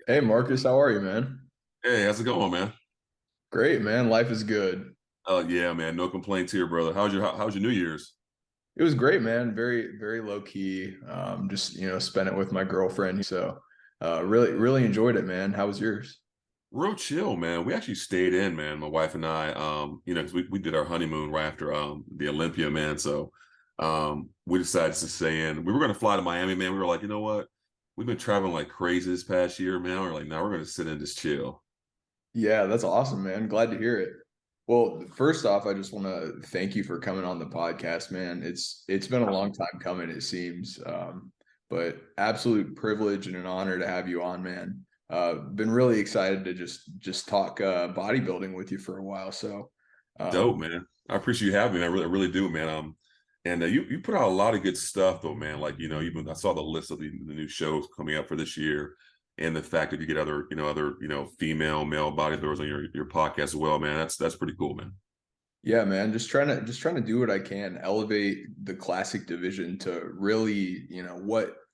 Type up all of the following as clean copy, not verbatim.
Hey Marcus, how are you, man? Hey, how's it going, man? Great, man. Life is good. Yeah, man. No complaints here, brother. How's your New Year's? It was great, man. Very, very low key. Just spent it with my girlfriend. So, really, really enjoyed it, man. How was yours? Real chill, man. We actually stayed in, man. My wife and I, 'cause we did our honeymoon right after the Olympia, man. So we decided to stay in. We were gonna fly to Miami, man. We were like, you know what? We've been traveling like crazy this past year, man. We're like, now we're gonna sit in and just chill. Yeah, that's awesome, man. Glad to hear it. Well, first off, I just want to thank you for coming on the podcast, man. It's been a long time coming, it seems. But absolute privilege and an honor to have you on, man. Been really excited to just talk bodybuilding with you for a while. So, Dope, um, man. I appreciate you having me. I really do, man. And you put out a lot of good stuff, though, man. Like even I saw the list of the new shows coming up for this year, and the fact that you get other female, male bodybuilders on your podcast as well, man. That's pretty cool, man. yeah, man, just trying to do what I can, elevate the classic division to really,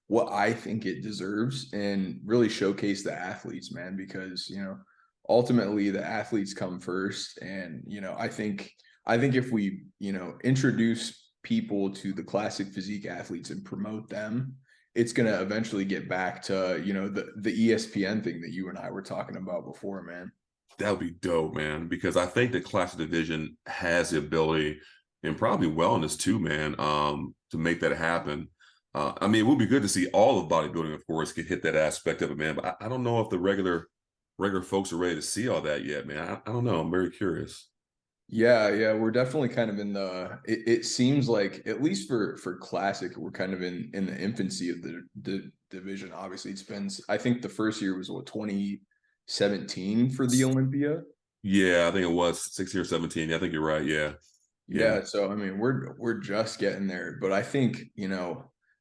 what I think it deserves and really showcase the athletes, man, because, ultimately the athletes come first. And, I think if we, introduce people to the classic physique athletes and promote them, it's gonna eventually get back to, the ESPN thing that you and I were talking about before, man. That would be dope, man. Because I think the classic division has the ability and probably wellness too, man, to make that happen. I mean, it would be good to see all of bodybuilding, of course, can hit that aspect of it, man. But I don't know if the regular folks are ready to see all that yet, man. I don't know. I'm very curious. Yeah, yeah, we're definitely kind of in it seems like at least for classic, we're kind of in the infancy of the division. Obviously, it's been I think the first year was what 2017 for the Olympia. Yeah, I think it was 16 or 17. Yeah, I think you're right. Yeah. Yeah. Yeah, so I mean, we're just getting there, but I think,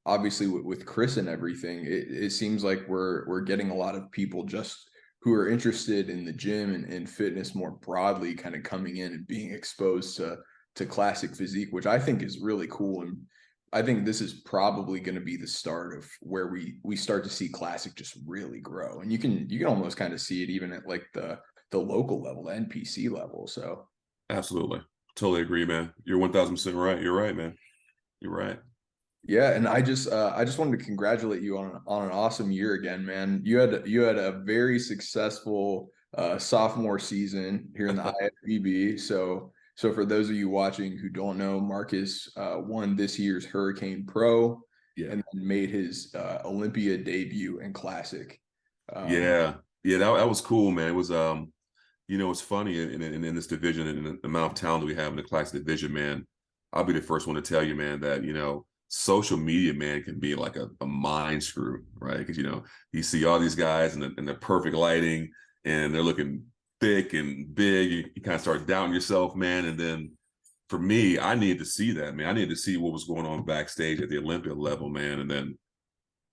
obviously with Chris and everything, it seems like we're getting a lot of people just who are interested in the gym and fitness more broadly, kind of coming in and being exposed to classic physique, which I think is really cool. And I think this is probably going to be the start of where we start to see classic just really grow. And you can almost kind of see it even at like the local level, the NPC level. So Absolutely. Totally agree, man. You're 1000% right. You're right, man. You're right. yeah, and I just wanted to congratulate you on an awesome year again, man. You had a very successful sophomore season here in the IFBB. So for those of you watching who don't know, Marcus won this year's Hurricane Pro Yeah. and then made his Olympia debut in Classic. Um, Yeah. Yeah. That was cool, man. It was it's funny in this division and the amount of talent we have in the class division, man. I'll be the first one to tell you, man, that social media, man, can be like a mind screw, right? Because you see all these guys in the perfect lighting, and they're looking thick and big. You kind of start doubting yourself, man. And then for me, I needed to see that, man. I needed to see what was going on backstage at the Olympia level, man. And then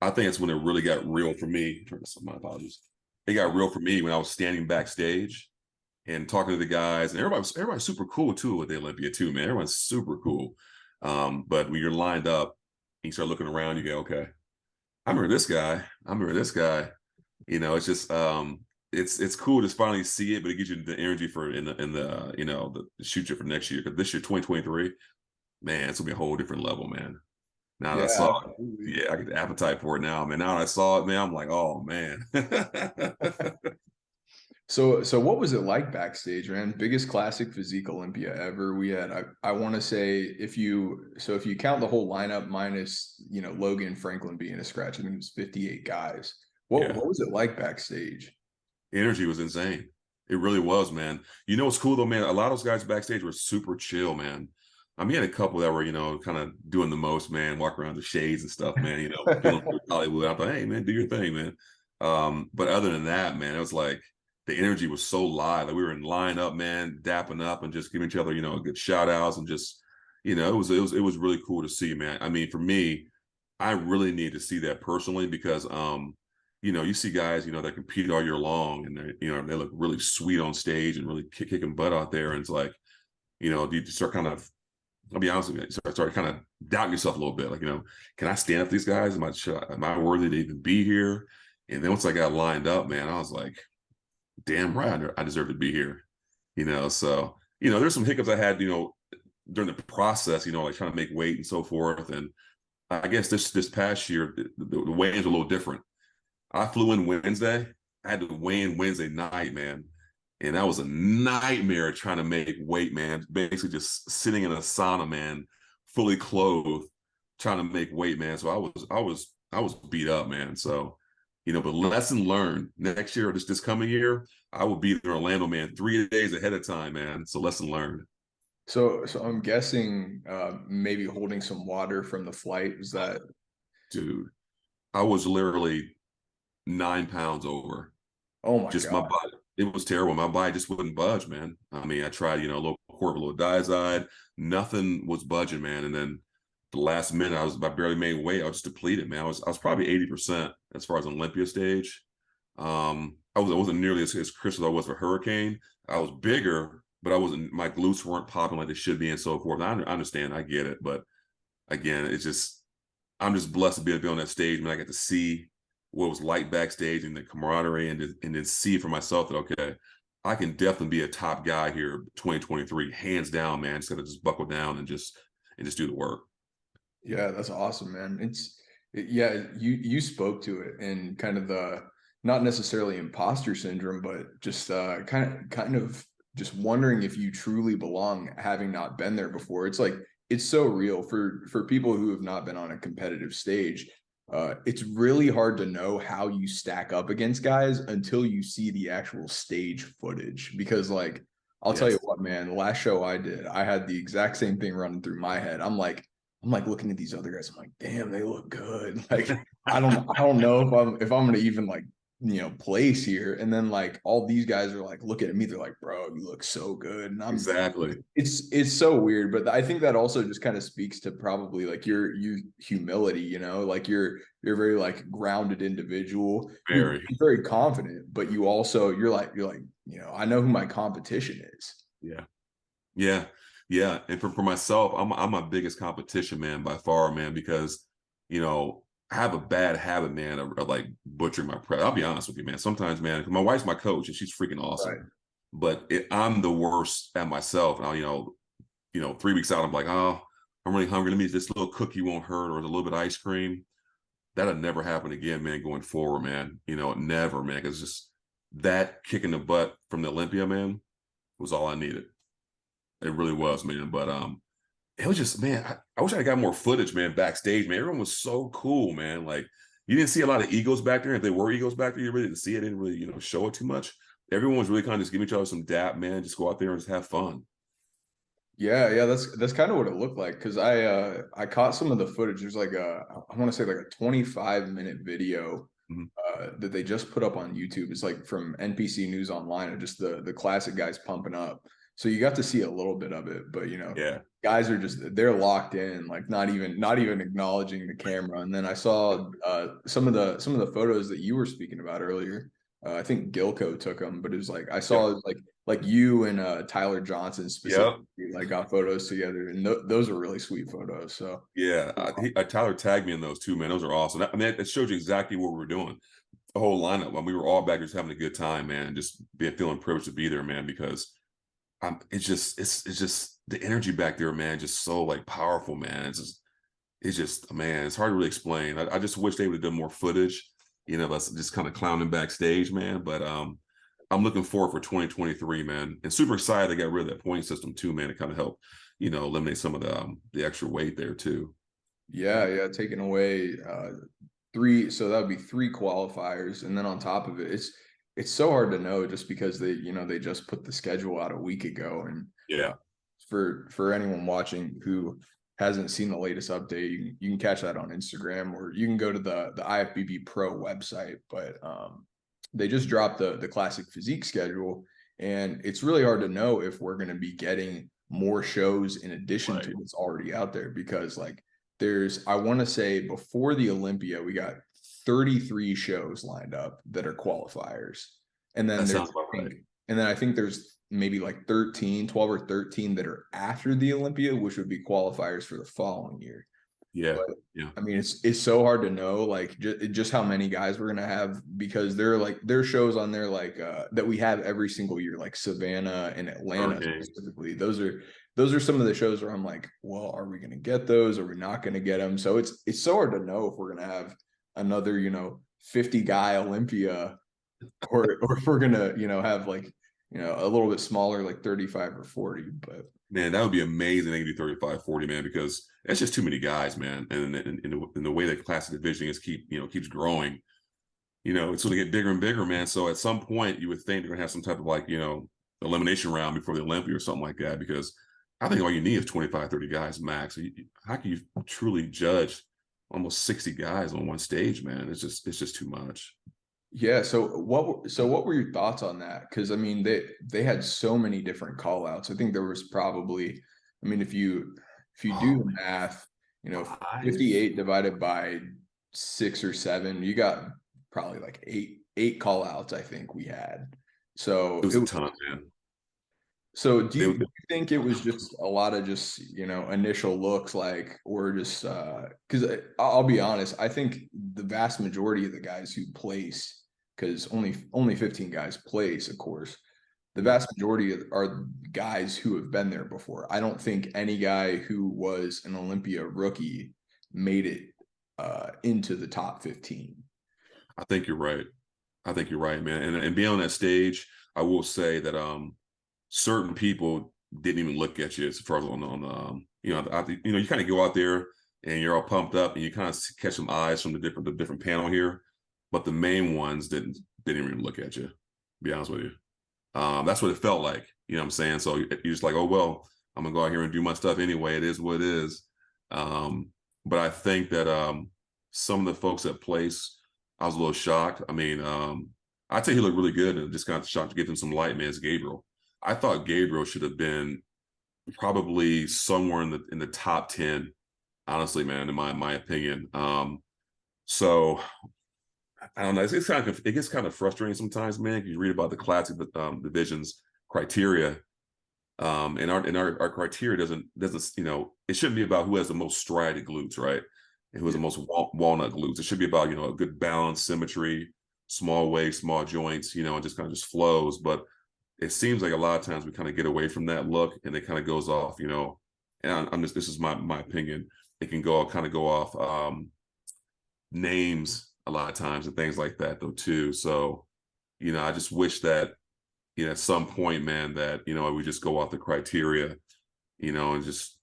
I think it's when it really got real for me. My apologies. It got real for me when I was standing backstage and talking to the guys, and everybody's super cool too with the Olympia too, man. Everyone's super cool. But when you're lined up, and you start looking around, you go, okay, I remember this guy. I remember this guy. It's just it's cool to finally see it, but it gives you the energy for in the the future for next year. Because this year, 2023, man, it's gonna be a whole different level, man. Now that I yeah, saw it, absolutely. yeah, I get the appetite for it now, man. Now that I saw it, man, I'm like, oh man. So what was it like backstage, man? Biggest classic physique Olympia ever. We had I want to say if you count the whole lineup minus, Logan Franklin being a scratch, I think it was 58 guys. What Yeah. what was it like backstage? Energy was insane. It really was, man. You know what's cool though, man? A lot of those guys backstage were super chill, man. I mean, you had a couple that were, kind of doing the most, man, walking around the shades and stuff, man, feeling through Hollywood. I thought, hey, man, do your thing, man. But other than that, man, it was like the energy was so live. Like we were in line up, man, dapping up and just giving each other, good shout outs and just, it was really cool to see, man. I mean, for me, I really need to see that personally because you see guys, that compete all year long and they look really sweet on stage and really kicking butt out there. And it's like, you start kind of, I'll be honest with you, you start kind of doubting yourself a little bit. Like, can I stand up to these guys? Am I worthy to even be here? And then once I got lined up, man, I was like, damn right, I deserve to be here. So there's some hiccups I had, during the process, like trying to make weight and so forth. And I guess this past year, the weigh-ins were a little different. I flew in Wednesday. I had to weigh in Wednesday night, man. And that was a nightmare trying to make weight, man. Basically just sitting in a sauna, man, fully clothed, trying to make weight, man. So I was beat up, man. So, but lesson learned. Next year, this coming year, I will be in Orlando, man, 3 days ahead of time, man. So lesson learned. So I'm guessing maybe holding some water from the flight, was that? Dude, I was literally 9 pounds over. Oh my Just my God. body, it was terrible. My body just wouldn't budge, man. I mean, I tried, a little Corp, a little Diazide, nothing was budging, man. And then the last minute, I barely made weight. I was just depleted, man. I was probably 80% as far as Olympia stage. I wasn't nearly as crisp as I was for Hurricane. I was bigger, but I wasn't. My glutes weren't popping like they should be, and so forth. I understand, I get it, but again, I'm just blessed to be able to be on that stage, man. I got to see what it was like backstage and the camaraderie, and then see for myself that, okay, I can definitely be a top guy here 2023, hands down, man. Just gotta just buckle down and just do the work. Yeah, that's awesome, man. Yeah, you spoke to it, and kind of the, not necessarily imposter syndrome, but just kind of just wondering if you truly belong, having not been there before. It's like, it's so real for people who have not been on a competitive stage. It's really hard to know how you stack up against guys until you see the actual stage footage, because like, I'll tell you Yes, what, man, the last show I did, I had the exact same thing running through my head. I'm like looking at these other guys. I'm like, damn, they look good. Like, I don't know if I'm gonna even like, place here. And then like all these guys are like looking at me. They're like, bro, you look so good. And exactly. it's so weird. But I think that also just kind of speaks to probably like your humility. Like you're a very like grounded individual who Very. is very confident. But you're like, I know who my competition is. Yeah. Yeah, yeah. And for myself, I'm my biggest competition, man, by far, man, because I have a bad habit, man, of like butchering my prep. I'll be honest with you, man. Sometimes, man, 'cause my wife's my coach and she's freaking awesome, Right. but I'm the worst at myself. And 3 weeks out, I'm like, oh, I'm really hungry. Let me, this little cookie won't hurt, or a little bit of ice cream. That'll never happen again, man. Going forward, man. Never, man. Because just that kick in the butt from the Olympia, man, was all I needed. It really was, man. But it was just, man, I wish I got more footage, man, backstage, man. Everyone was so cool, man. Like, you didn't see a lot of egos back there. If there were egos back there, you really didn't see it. Didn't really, show it too much. Everyone was really kind of just giving each other some dap, man. Just go out there and just have fun. Yeah, that's kind of what it looked like, because I caught some of the footage. There's like I want to say like a 25-minute video Mhm. that they just put up on YouTube. It's like from NPC News Online, of just the classic guys pumping up. So you got to see a little bit of it, but Yeah. guys are they're locked in, like not even acknowledging the camera. And then I saw some of the photos that you were speaking about earlier. I think Gilco took them, but it was like I Yep. saw like you and Tyler Johnson specifically Yep. like got photos together, and those are really sweet photos. So Yeah. Tyler tagged me in those too, man. Those are awesome. I mean, it showed you exactly what we were doing. The whole lineup, when we were all back just having a good time, man. Just feeling privileged to be there, man, because it's just the energy back there, man, just so like powerful, man. It's just man, it's hard to really explain. I just wish they would have done more footage, us just kind of clowning backstage, man. But I'm looking forward for 2023, man, and super excited they got rid of that point system too, man. To kind of help, eliminate some of the extra weight there too. yeah, taking away three, so that would be three qualifiers, and then on top of it, it's so hard to know, just because they just put the schedule out a week ago. And Yeah, for anyone watching who hasn't seen the latest update, you can catch that on Instagram, or you can go to the IFBB Pro website. But they just dropped the classic physique schedule, and it's really hard to know if we're going to be getting more shows in addition to right. what's already out there, because like I want to say, before the Olympia, we got 33 shows lined up that are qualifiers. And then That there's, sounds about right. I think there's maybe like 13, 12 or 13 that are after the Olympia, which would be qualifiers for the following year. Yeah, But yeah. I mean, it's so hard to know like just how many guys we're gonna have because there are shows on there like that we have every single year, like Savannah and Atlanta Hurricane. specifically. Those are some of the shows where I'm like, well, are we gonna get those? Are we not gonna get them? So it's so hard to know if we're gonna have another 50 guy Olympia or if we're gonna have like a little bit smaller like 35 or 40. But Man, that would be amazing. They can do 35, 40, man, because that's just too many guys, man. And in the way that classic division is keeps growing, it's going to get bigger and bigger, man. So at some point, you would think they're going to have some type of like, elimination round before the Olympia or something like that, because I think all you need is 25, 30 guys max. How can you truly judge almost 60 guys on one stage, man? It's just too much. yeah, so what were your thoughts on that? Because I mean they had so many different call outs. I think there was probably, I mean, if you do Oh, the math, five. 58 divided by 6 or 7, you got probably like eight call outs, I think we had. It So was a ton, man. do you think it was just a lot of just, initial looks like, or just because I'll be honest, I think the vast majority of the guys who place, because only 15 guys place, of course, the vast majority are guys who have been there before. I don't think any guy who was an Olympia rookie made it into the top 15. I think you're right. I think you're right, man. And being on that stage, I will say that certain people didn't even look at you as far as on the you kind of go out there and you're all pumped up and you kind of catch some eyes from the different panel here, but the main ones didn't even look at you. To be honest with you, that's what it felt like. You know what I'm saying? So you're just like, oh well, I'm gonna go out here and do my stuff anyway. It is what it is. But I think that some of the folks at place, I was a little shocked. I mean, I'd say he looked really good and just kind of shocked to give him some light, man. It's Gabriel. I thought Gabriel should have been probably somewhere in the top 10, honestly, man, in my opinion. So I don't know. It gets kind of frustrating sometimes, man. You read about the classic divisions criteria, and our criteria doesn't it shouldn't be about who has the most striated glutes, right? And who has the most walnut glutes. It should be about a good balance, symmetry, small waist, small joints, and just kind of just flows. But it seems like a lot of times we kind of get away from that look, and it kind of goes off, And I'm just this is my opinion. It can go off names a lot of times and things like that though too. So I just wish that at some point, man, that we just go off the criteria, and just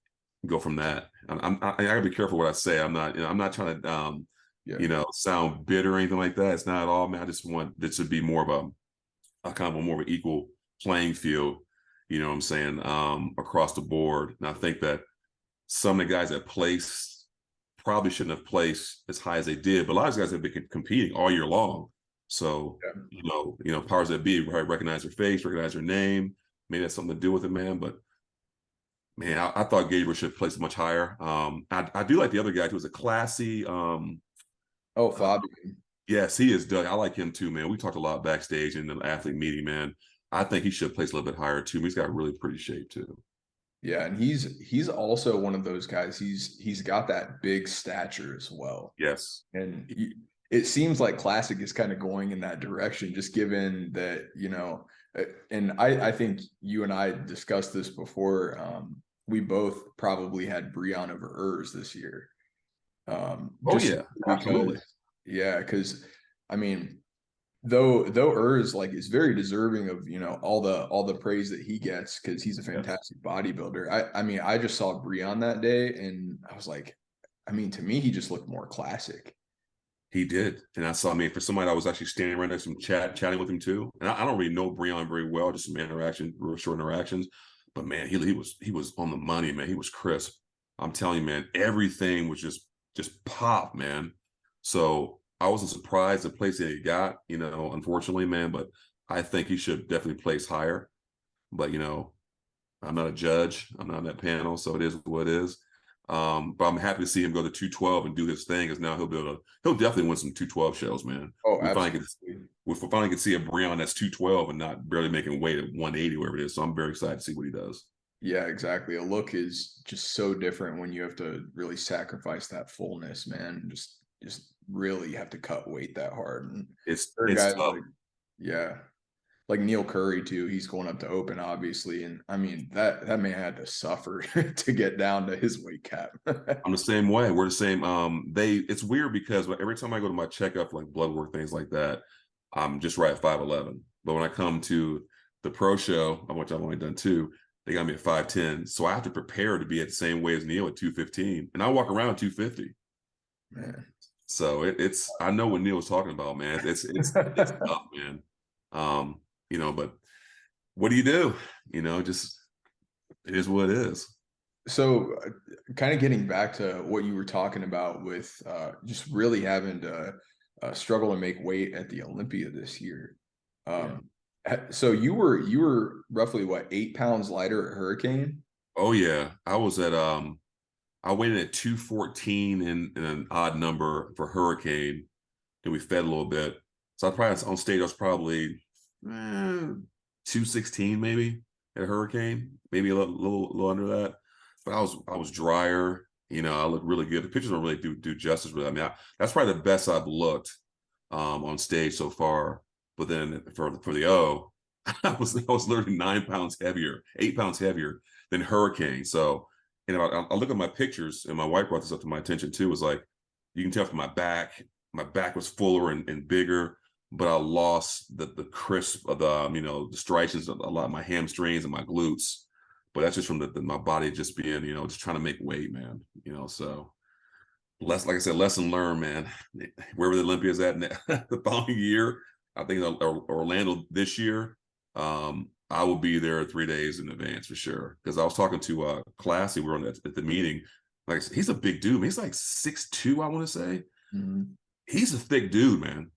go from that. I gotta be careful what I say. I'm not trying to sound bitter or anything like that. It's not at all, man. I just want this to be more of a kind of a more of an equal playing field, you know what I'm saying, across the board. And I think that some of the guys that placed probably shouldn't have placed as high as they did, but a lot of these guys have been competing all year long. So, powers that be, right, recognize their face, recognize their name. Maybe that's something to do with it, man. But man, I thought Gabriel should have placed much higher. I do like the other guy who was a classy. Fabian. Yes, he is, Doug. I like him too, man. We talked a lot backstage in the athlete meeting, man. I think he should place a little bit higher too. He's got really pretty shape too. Yeah, and he's also one of those guys. He's got that big stature as well. Yes. And it seems like Classic is kind of going in that direction, just given that, and I think you and I discussed this before. We both probably had Breon over Urs this year. Oh yeah, absolutely. Yeah, because I mean, though Urs like is very deserving of all the praise that he gets because he's a fantastic bodybuilder. I mean, I just saw Breon that day and I was like, I mean, to me, he just looked more classic. He did, and I mean, for somebody I was actually standing right next to him, chatting with him too. And I don't really know Breon very well, just some real short interactions. But man, he was on the money, man. He was crisp. I'm telling you, man, everything was just pop, man. So I wasn't surprised the place that he got, unfortunately, man. But I think he should definitely place higher. But I'm not a judge. I'm not on that panel, so it is what it is. But I'm happy to see him go to 212 and do his thing, because now he'll definitely win some 212 shows, man. Oh, we finally get to see a Breon that's 212 and not barely making weight at 180, wherever it is. So I'm very excited to see what he does. Yeah, exactly. A look is just so different when you have to really sacrifice that fullness, man. Just really have to cut weight that hard. And there are It's guys tough. like, yeah, like Neil Curry too. He's going up to open, obviously, and I mean that man had to suffer to get down to his weight cap. I'm the same way. We're the same. It's weird because every time I go to my checkup, like blood work, things like that, I'm just right at 5'11". But when I come to the pro show, which I've only done two, they got me at 5'10". So I have to prepare to be at the same weight as Neil at 215. And I walk around at 250. Man. So it's I know what Neil was talking about, man. It's tough, man. Um, but what do you do? Just it is what it is. So, kind of getting back to what you were talking about with just really having to struggle to make weight at the Olympia this year. Yeah. So you were roughly what, 8 pounds lighter at Hurricane? Oh yeah. I went in at 214 in an odd number for Hurricane. Then we fed a little bit. So I probably on stage I was probably 216 maybe at Hurricane, maybe a little under that. But I was drier. I looked really good. The pictures don't really do justice with it. I mean, that's probably the best I've looked on stage so far. But then for the O, I was literally 9 pounds heavier, 8 pounds heavier than Hurricane. So, I look at my pictures, and my wife brought this up to my attention too. Was like, you can tell from my back was fuller and bigger, but I lost the crisp of the striations a lot, my hamstrings and my glutes. But that's just from my body just being, just trying to make weight, man. So like I said, lesson learned, man. Wherever the Olympia is at the following year, I think Orlando this year, I will be there 3 days in advance for sure. Because I was talking to Classy, we were at the meeting. Like I said, he's a big dude. He's like 6'2", I want to say. Mhm. He's a thick dude, man.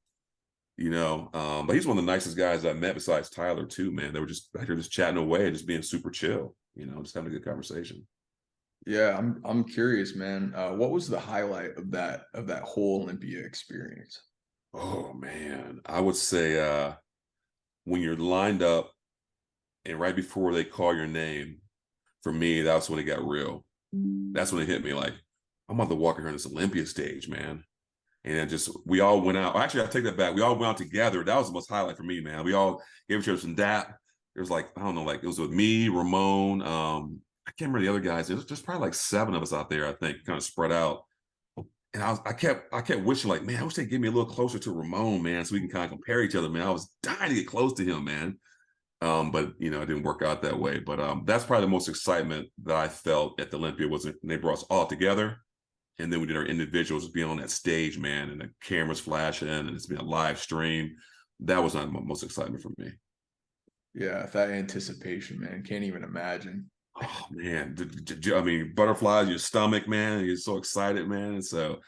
But he's one of the nicest guys I met besides Tyler too, man. They were just back here just chatting away, just being super chill, just having a good conversation. Yeah, I'm curious, man. What was the highlight of that whole Olympia experience? Oh man, I would say when you're lined up and right before they call your name, for me, that's when it got real. That's when it hit me like, I'm about to walk here on this Olympia stage, man. And then we all went out. Actually, I take that back. We all went out together. That was the most highlight for me, man. We all gave each other some dap. It was like, I don't know, like it was with me, Ramon. I can't remember the other guys. It was just probably like 7 of us out there, I think, kind of spread out. And I kept wishing, like, man, I wish they'd get me a little closer to Ramon, man, so we can kind of compare each other, man. I was dying to get close to him, man. But it didn't work out that way. But that's probably the most excitement that I felt at the Olympia was when they brought us all together. And then we did our individuals being on that stage, man, and the cameras flashing, and it's been a live stream. That was not the most excitement for me. Yeah, that anticipation, man. Can't even imagine. Oh man, I mean, butterflies in your stomach, man. You're so excited, man. And so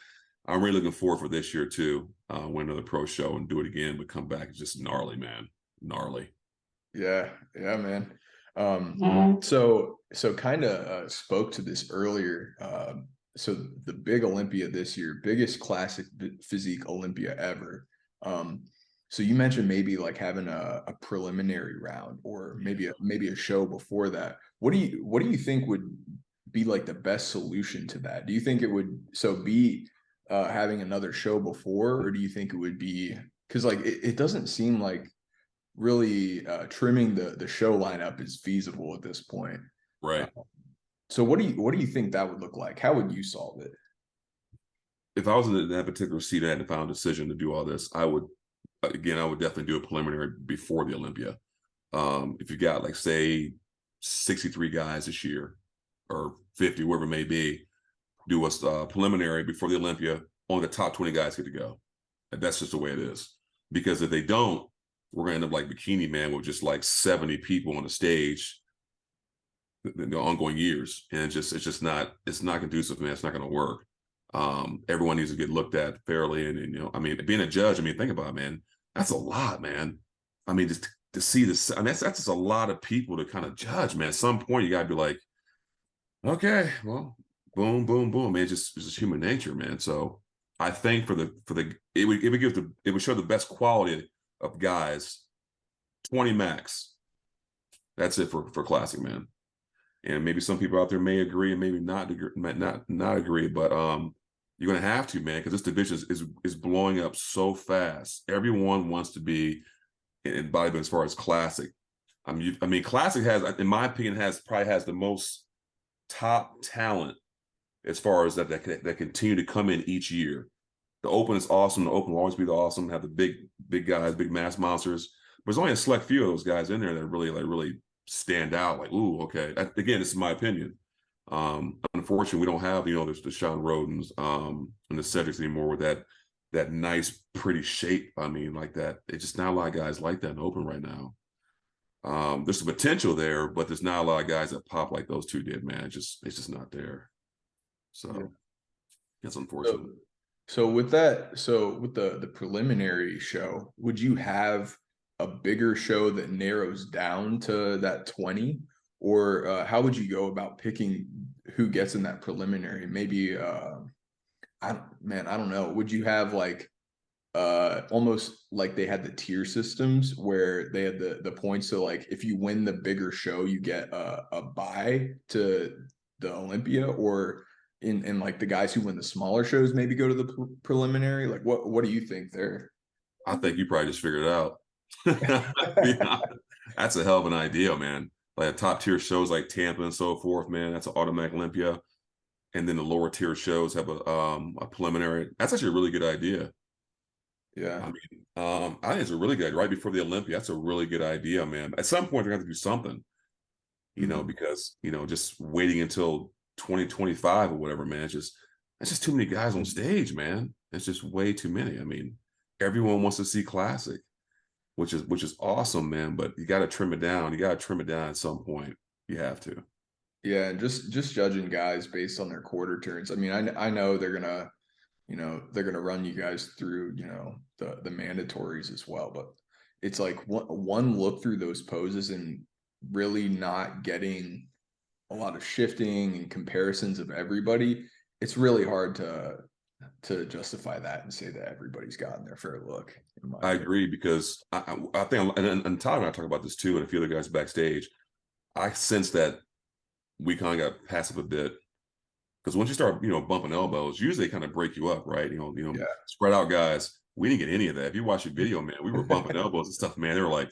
I'm really looking forward for this year too. Win another pro show and do it again, but come back. It's just gnarly, man. Gnarly. Yeah, yeah, man. So kind of spoke to this earlier. So the big Olympia this year, biggest classic physique Olympia ever. So you mentioned maybe like having a preliminary round or maybe a show before that. What do you think would be like the best solution to that? Do you think it would be having another show before, or do you think it would be because like it doesn't seem like really trimming the show lineup is feasible at this point. Uh, Right. so what do you think that would look like? How would you solve it? If I was in that particular seat, I had the final decision to do all this, I would definitely do a preliminary before the Olympia. If you got like say 63 guys this year or 50, whatever it may be, do a preliminary before the Olympia. Only the top 20 guys get to go. And that's just the way it is. Because if they don't, we're gonna end up like Bikini Man with just like 70 people on the stage the ongoing years. And it's not conducive, man. It's not gonna work. Everyone needs to get looked at fairly. And I mean, being a judge, I mean, think about it, man. That's a lot, man. I mean, just to see this, I mean, that's just a lot of people to kind of judge, man. At some point, you gotta be like, okay, well, boom, boom, boom. Man, it's just human nature, man. So I think it would show the best quality of guys, 20 max. That's it for classic, man. And maybe some people out there may agree and maybe not agree, but you're gonna have to, man, because this division is blowing up so fast. Everyone wants to be in bodybuilding as far as classic. I mean, classic has, in my opinion, probably has the most top talent as far as that continue to come in each year. The Open is awesome. The Open will always be the awesome. Have the big guys, big mass monsters. But there's only a select few of those guys in there that really stand out. Like, ooh, okay. Again, this is my opinion. Unfortunately, we don't have, there's the Sean Rodens and the Cedrics anymore with that nice, pretty shape. I mean, like that. It's just not a lot of guys like that in the Open right now. There's some potential there, but there's not a lot of guys that pop like those two did, man. It's just not there. So Yeah. that's unfortunate. So with that, with the preliminary show, would you have a bigger show that narrows down to that 20? Or how would you go about picking who gets in that preliminary? Maybe I don't know. Would you have like almost like they had the tier systems where they had the points, so like if you win the bigger show you get a bye to the Olympia, or in like the guys who win the smaller shows maybe go to the preliminary? Like what do you think there? I think you probably just figured it out. Yeah, that's a hell of an idea, man. Like top tier shows like Tampa and so forth, man. That's an automatic Olympia, and then the lower tier shows have a preliminary. That's actually a really good idea. Yeah. I mean, I think it's a really good idea. Right before the Olympia. That's a really good idea, man. At some point, they're going to have to do something, because just waiting until 2025 or whatever, man. It's just too many guys on stage, man. It's just way too many. I mean, everyone wants to see classic, which is awesome, man. But you got to trim it down. You got to trim it down at some point. You have to. Yeah, and just judging guys based on their quarter turns. I mean, I know they're gonna run you guys through, the mandatories as well, but it's like one look through those poses and really not getting a lot of shifting and comparisons of everybody. It's really hard to justify that and say that everybody's gotten their fair look, in my I opinion. agree, because I think, and Todd and I talk about this too, and a few other guys backstage. I sense that we kind of got passive a bit, because once you start, bumping elbows, usually they kind of break you up, right? Yeah. Spread out guys. We didn't get any of that. If you watch the video, man, we were bumping elbows and stuff, man. They were like,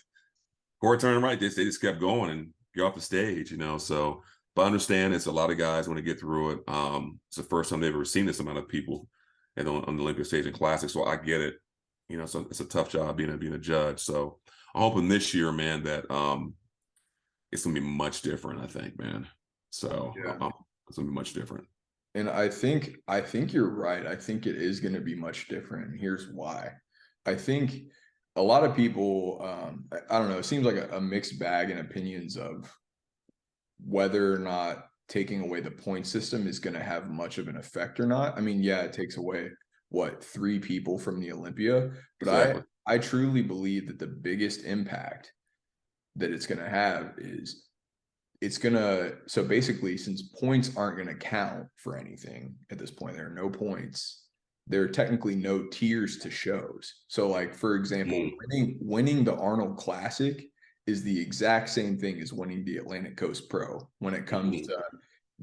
court turn right. They just kept going and get off the stage, So, but I understand it's a lot of guys want to get through it. It's the first time they've ever seen this amount of people on the Olympia stage in classic. So I get it. So it's a tough job being a judge. So I'm hoping this year, man, that it's gonna be much different. I think, man. So Yeah. it's gonna be much different. And I think you're right. I think it is going to be much different. And here's why. I think a lot of people, I don't know, it seems like a mixed bag in opinions of whether or not taking away the point system is going to have much of an effect or not. I mean, yeah, it takes away what, 3 people from the Olympia, but Exactly. I truly believe that the biggest impact that it's going to have is so basically, since points aren't going to count for anything at this point, there are no points, there are technically no tiers to shows. So like, for example, winning the Arnold Classic is the exact same thing as winning the Atlantic Coast Pro when it comes to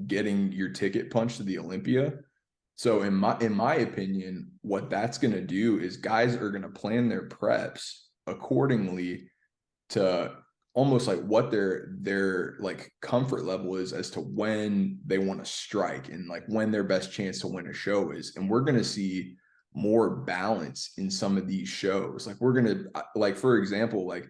getting your ticket punched to the Olympia. So in my opinion, what that's going to do is guys are going to plan their preps accordingly to almost like what their like comfort level is as to when they want to strike and like when their best chance to win a show is. And we're going to see more balance in some of these shows. Like we're going to, like, for example, like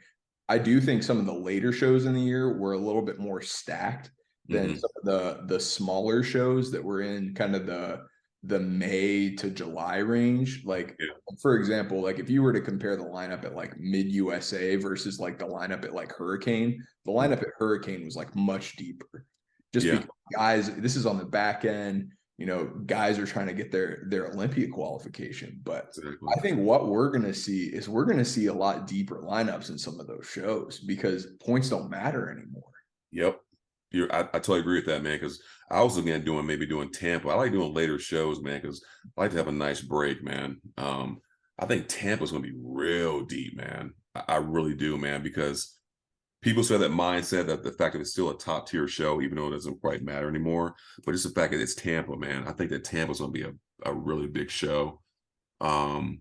I do think some of the later shows in the year were a little bit more stacked than some of the smaller shows that were in kind of the May to July range. Like, for example, like if you were to compare the lineup at like Mid USA versus like the lineup at like Hurricane, the lineup at Hurricane was like much deeper. Just because guys, this is on the back end, guys are trying to get their Olympia qualification. But I think what we're going to see is we're going to see a lot deeper lineups in some of those shows because points don't matter anymore. Yep. I totally agree with that, man, because I was looking at doing Tampa. I like doing later shows, man, because I like to have a nice break, man. I think Tampa's going to be real deep, man. I really do, man, because people say that mindset, that the fact that it's still a top tier show, even though it doesn't quite matter anymore. But it's the fact that it's Tampa, man. I think that Tampa's gonna be a really big show. Um,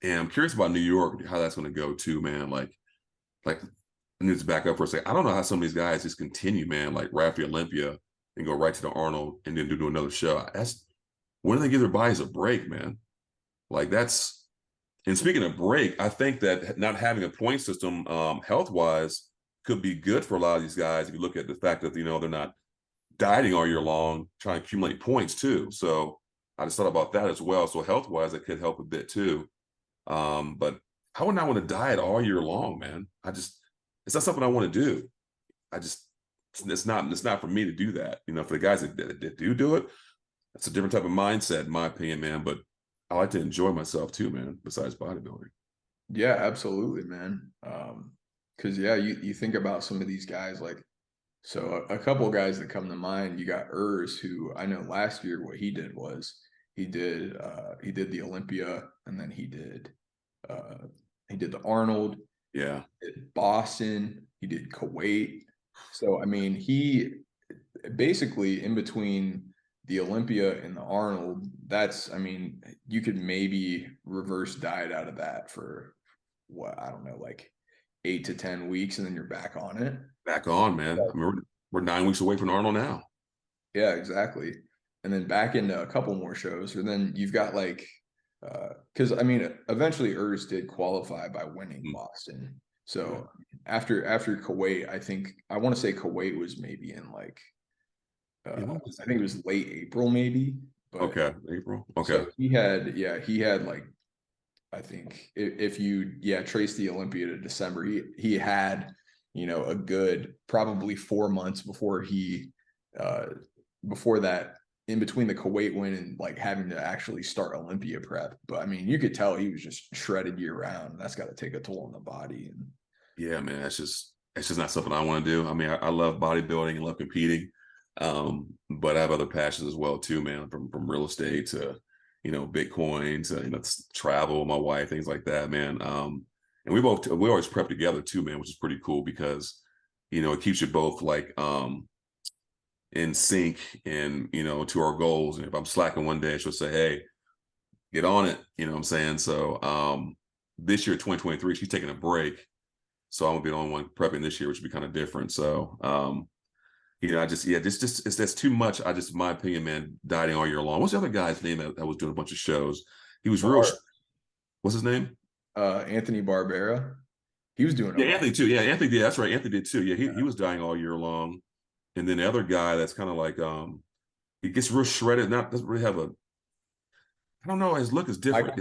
and I'm curious about New York, how that's gonna go too, man. Like I need to back up for a second. I don't know how some of these guys just continue, man, like right after Olympia and go right to the Arnold and then do another show. That's when do they give their bodies a break, man? Like that's and speaking of break, I think that not having a point system health wise could be good for a lot of these guys. If you look at the fact that they're not dieting all year long, trying to accumulate points too. So I just thought about that as well. So health wise, it could help a bit too. But I would not want to diet all year long, man. It's not something I want to do. I just it's not for me to do that. For the guys that do it, it's a different type of mindset, in my opinion, man. But I like to enjoy myself too, man, besides bodybuilding. Yeah, absolutely, man. Because yeah, you think about some of these guys, like, so a couple of guys that come to mind, you got Urs, who I know last year what he did was he did the Olympia, and then he did the Arnold, Yeah. he did Boston, he did Kuwait. So I mean, he basically in between the Olympia and the Arnold, I mean, you could maybe reverse diet out of that for what, I don't know, like 8 to 10 weeks, and then you're back on it. Back on, man. I mean, we're 9 weeks away from Arnold now. Yeah, exactly. And then back into a couple more shows, and then you've got like, because I mean, eventually Urs did qualify by winning Boston. So after Kuwait, I want to say Kuwait was maybe in like, I think it was late April, maybe. But, okay, April. Okay. So he had like, I think if you trace the Olympia to December, he had a good probably 4 months before before that, in between the Kuwait win and like having to actually start Olympia prep. But I mean, you could tell he was just shredded year round. That's got to take a toll on the body. And yeah, man, it's just not something I want to do. I mean, I love bodybuilding and love competing, but I have other passions as well too, man. From real estate to Bitcoin to travel, my wife, things like that, man. And we always prep together too, man, which is pretty cool because it keeps you both like in sync and to our goals. And if I'm slacking one day, she'll say, "Hey, get on it." You know what I'm saying? So this year, 2023, she's taking a break. So I'm gonna be the only one prepping this year, which would be kind of different. So that's too much. In my opinion, man, dieting all year long. What's the other guy's name that was doing a bunch of shows? He was real. What's his name? Anthony Barbera. He was doing Anthony too. Yeah, Anthony did. That's right. Anthony did too. Yeah, he was dying all year long. And then the other guy that's kind of like he gets real shredded. Doesn't really have I don't know. His look is different.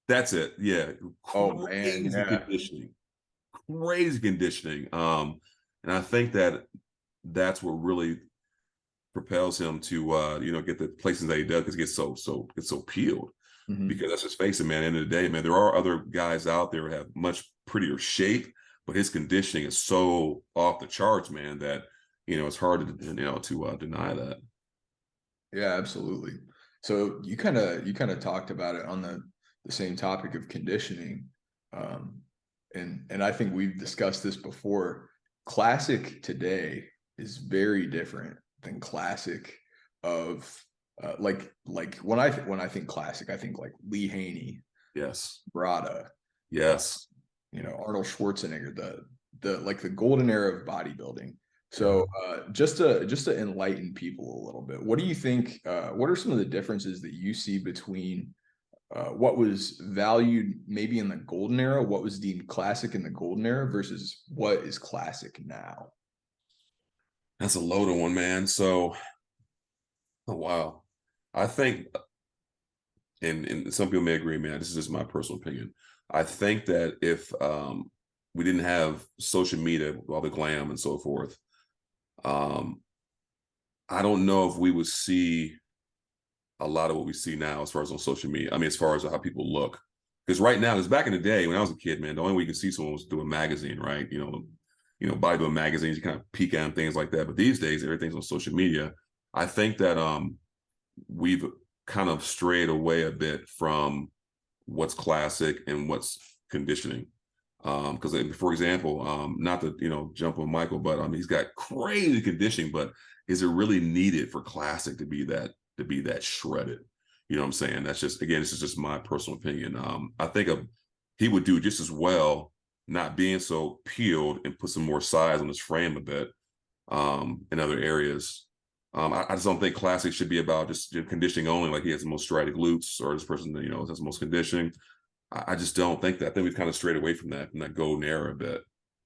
That's it. Yeah. Oh man. Conditioning. Crazy conditioning. And I think that's what really propels him to get the places that he does, because he gets so peeled. Mm-hmm. Because let's just face it, man, at the end of the day, man, there are other guys out there who have much prettier shape, but his conditioning is so off the charts, man, that it's hard to deny that. Yeah, absolutely. So you kind of talked about it on the same topic of conditioning. And I think we've discussed this before. Classic today is very different than classic of like when I think classic, I think like Lee Haney, yes, Brada, yes, Arnold Schwarzenegger, the like the golden era of bodybuilding. So just to enlighten people a little bit, what do you think? What are some of the differences that you see between what was valued maybe in the golden era, what was deemed classic in the golden era, versus what is classic now? That's a loaded one, man. So, oh wow, I think, and some people may agree, man. This is just my personal opinion. I think that if we didn't have social media, all the glam and so forth, I don't know if we would see a lot of what we see now as far as on social media. I mean, as far as how people look. Because right now, because back in the day when I was a kid, man, the only way you could see someone was through a magazine, right? Bodybuilding magazines, you kind of peek at things like that. But these days, everything's on social media. I think that we've kind of strayed away a bit from what's classic and what's conditioning. Because for example, not to jump on Michael, but he's got crazy conditioning, but is it really needed for Classic to be that shredded? You know what I'm saying? That's just, again, this is just my personal opinion. I think he would do just as well not being so peeled and put some more size on his frame a bit in other areas. I just don't think Classic should be about just conditioning only, like he has the most striated glutes, or this person that has the most conditioning. I just don't think that. I think we've kind of strayed away from that golden era a bit.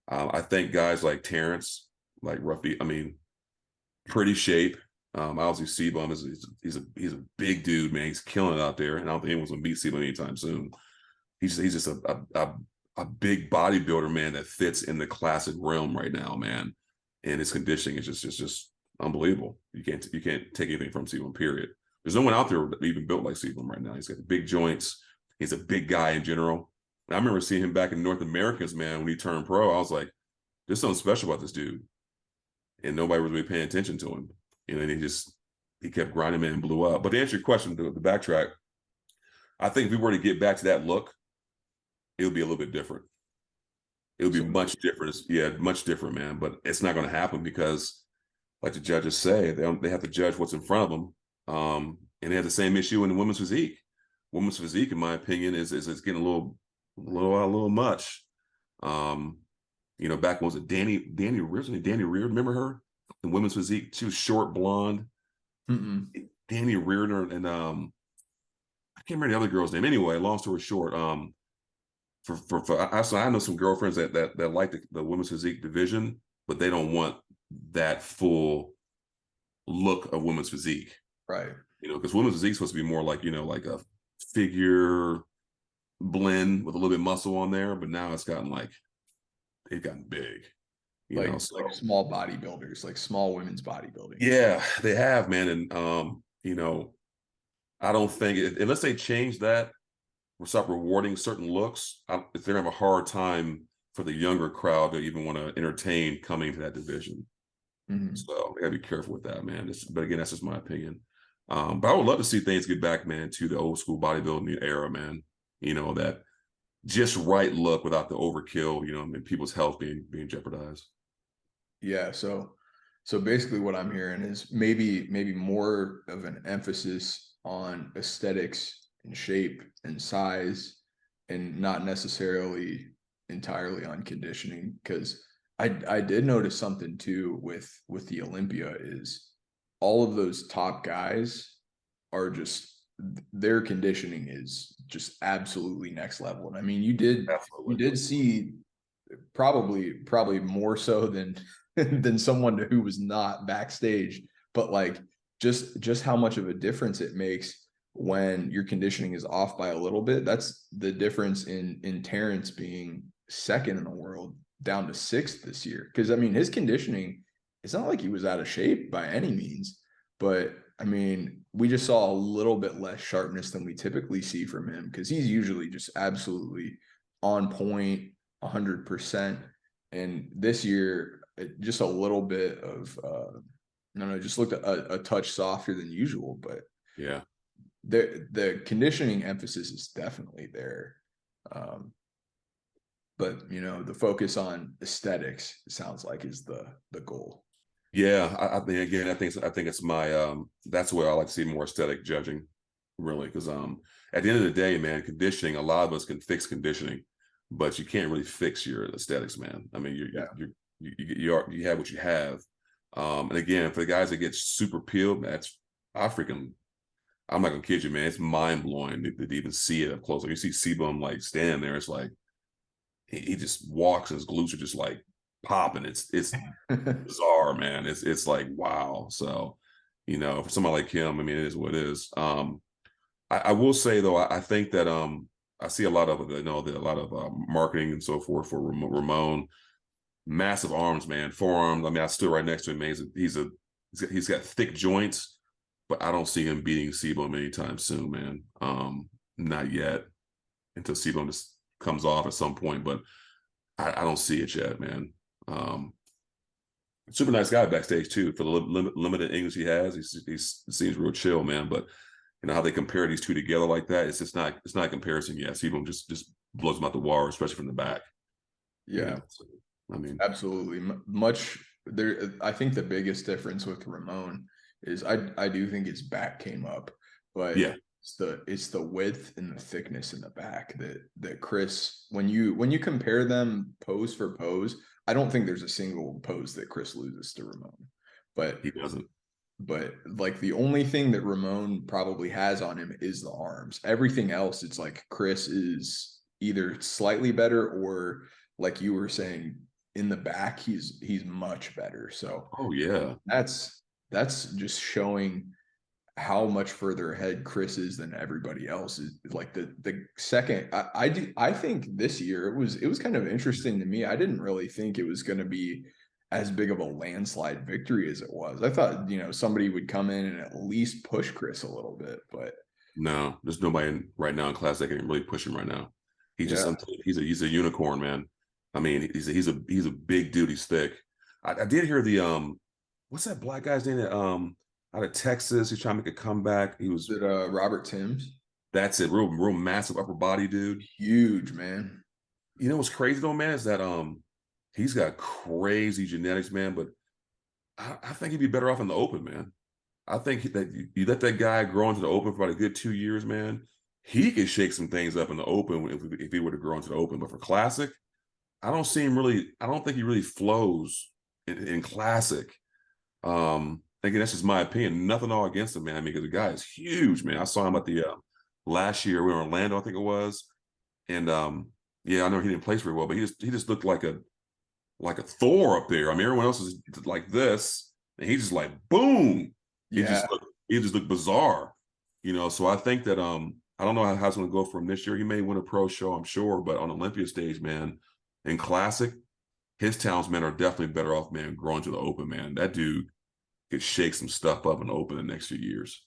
I think guys like Terrence, like Ruffy, pretty shape. Obviously, CBum he's a big dude, man. He's killing it out there, and I don't think anyone's gonna beat CBum anytime soon. He's just a big bodybuilder, man, that fits in the Classic realm right now, man. And his conditioning is just unbelievable. You can't take anything from CBum, period. There's no one out there that even built like CBum right now. He's got the big joints. He's a big guy in general. And I remember seeing him back in North Americans, man, when he turned pro. I was like, there's something special about this dude. And nobody was really paying attention to him. And then he kept grinding, man, and blew up. But to answer your question, the backtrack, I think if we were to get back to that look, it would be a little bit different. It would be much different. Yeah, much different, man. But it's not going to happen because, like the judges say, they have to judge what's in front of them. And they have the same issue in the women's physique. Women's physique, in my opinion, is getting a little much. Back when was it Danny Reardon? Remember her? The women's physique. She was short, blonde. Danny Reardon, and I can't remember the other girl's name. Anyway, long story short, I know some girlfriends that like the women's physique division, but they don't want that full look of women's physique, right? Because women's physique is supposed to be more like like a figure blend with a little bit of muscle on there, but now they've gotten big, like small bodybuilders, like small women's bodybuilding. Yeah, they have, man. And I don't think unless they change that, we'll stop rewarding certain looks, they're gonna have a hard time for the younger crowd to even want to entertain coming to that division. So they gotta be careful with that, man. But again, that's just my opinion. But I would love to see things get back, man, to the old school bodybuilding era, man. That just right look without the overkill, and people's health being jeopardized. Yeah. So basically what I'm hearing is maybe more of an emphasis on aesthetics and shape and size, and not necessarily entirely on conditioning. Because I did notice something too with the Olympia is all of those top guys are just, their conditioning is just absolutely next level. And I mean, you did see probably more so than someone who was not backstage, but like just how much of a difference it makes when your conditioning is off by a little bit. That's the difference in Terrence being second in the world down to sixth this year. Because I mean, his conditioning, it's not like he was out of shape by any means, but I mean, we just saw a little bit less sharpness than we typically see from him, because he's usually just absolutely on point, 100%. And this year, just a little bit of just looked a touch softer than usual. But yeah, the conditioning emphasis is definitely there. But the focus on aesthetics, it sounds like, is the goal. Yeah, I think, again, I think it's my that's where I like to see more aesthetic judging, really, because at the end of the day, man, conditioning, a lot of us can fix conditioning, but you can't really fix your aesthetics, man. I mean, you have what you have, and again, for the guys that get super peeled, I'm not gonna kid you, man, it's mind blowing to even see it up close. Like, you see CBum like standing there, it's like he just walks and his glutes are just like popping. It's bizarre, man. It's like, wow. So for somebody like him, I mean, it is what it is. I will say though, I think that I see a lot of a lot of marketing and so forth for Ramon. Massive arms, man, forearms. I mean, I stood right next to him, man. He's got thick joints, but I don't see him beating CBum anytime soon, man. Not yet, until CBum just comes off at some point, but I don't see it yet, man. Super nice guy backstage too. For the limited English he has, he seems real chill, man. But how they compare these two together like that, it's not a comparison yet. CBum just blows him out the water, especially from the back. You Yeah, know, so, I mean, absolutely. Much there. I think the biggest difference with Ramon is I do think his back came up, but yeah. it's the width and the thickness in the back that Chris, when you compare them pose for pose, I don't think there's a single pose that Chris loses to Ramon. But He doesn't. like the only thing that Ramon probably has on him is the arms. Everything else, it's like Chris is either slightly better or, like you were saying, in the back, he's much better. So Oh yeah. that's just showing how much further ahead Chris is than everybody else. Is like the second I think this year it was kind of interesting to me. I didn't really think it was going to be as big of a landslide victory as it was. I thought, somebody would come in and at least push Chris a little bit, but No, there's nobody right now in class that can really push him right now. He's just yeah. he's a unicorn, man. I mean, he's a big dude. He's thick. I did hear the what's that black guy's name that out of Texas? He's trying to make a comeback. He was Is it Robert Timms? that's it, real massive upper body dude. Huge, man. You know what's crazy though, man, is that he's got crazy genetics, man. But I think he'd be better off in the open, man. I think that you let that guy grow into the open for about a good 2 years, man. He could shake some things up in the open if he were to grow into the open. But for classic, I don't see him really. I don't think he really flows in classic. Again, that's just my opinion. Nothing all against him, man. I mean, because the guy is huge, man. I saw him at the last year we were in Orlando, I think it was, and yeah, I know he didn't place very well, but he just looked like a Thor up there. I mean, everyone else is like this, and he just like boom. Yeah. He just looked bizarre, So I think that I don't know how it's going to go for him this year. He may win a pro show, I'm sure, but on Olympia stage, man, in classic, his talents, man, are definitely better off, man, growing to the open, man. That dude could shake some stuff up in the open the next few years.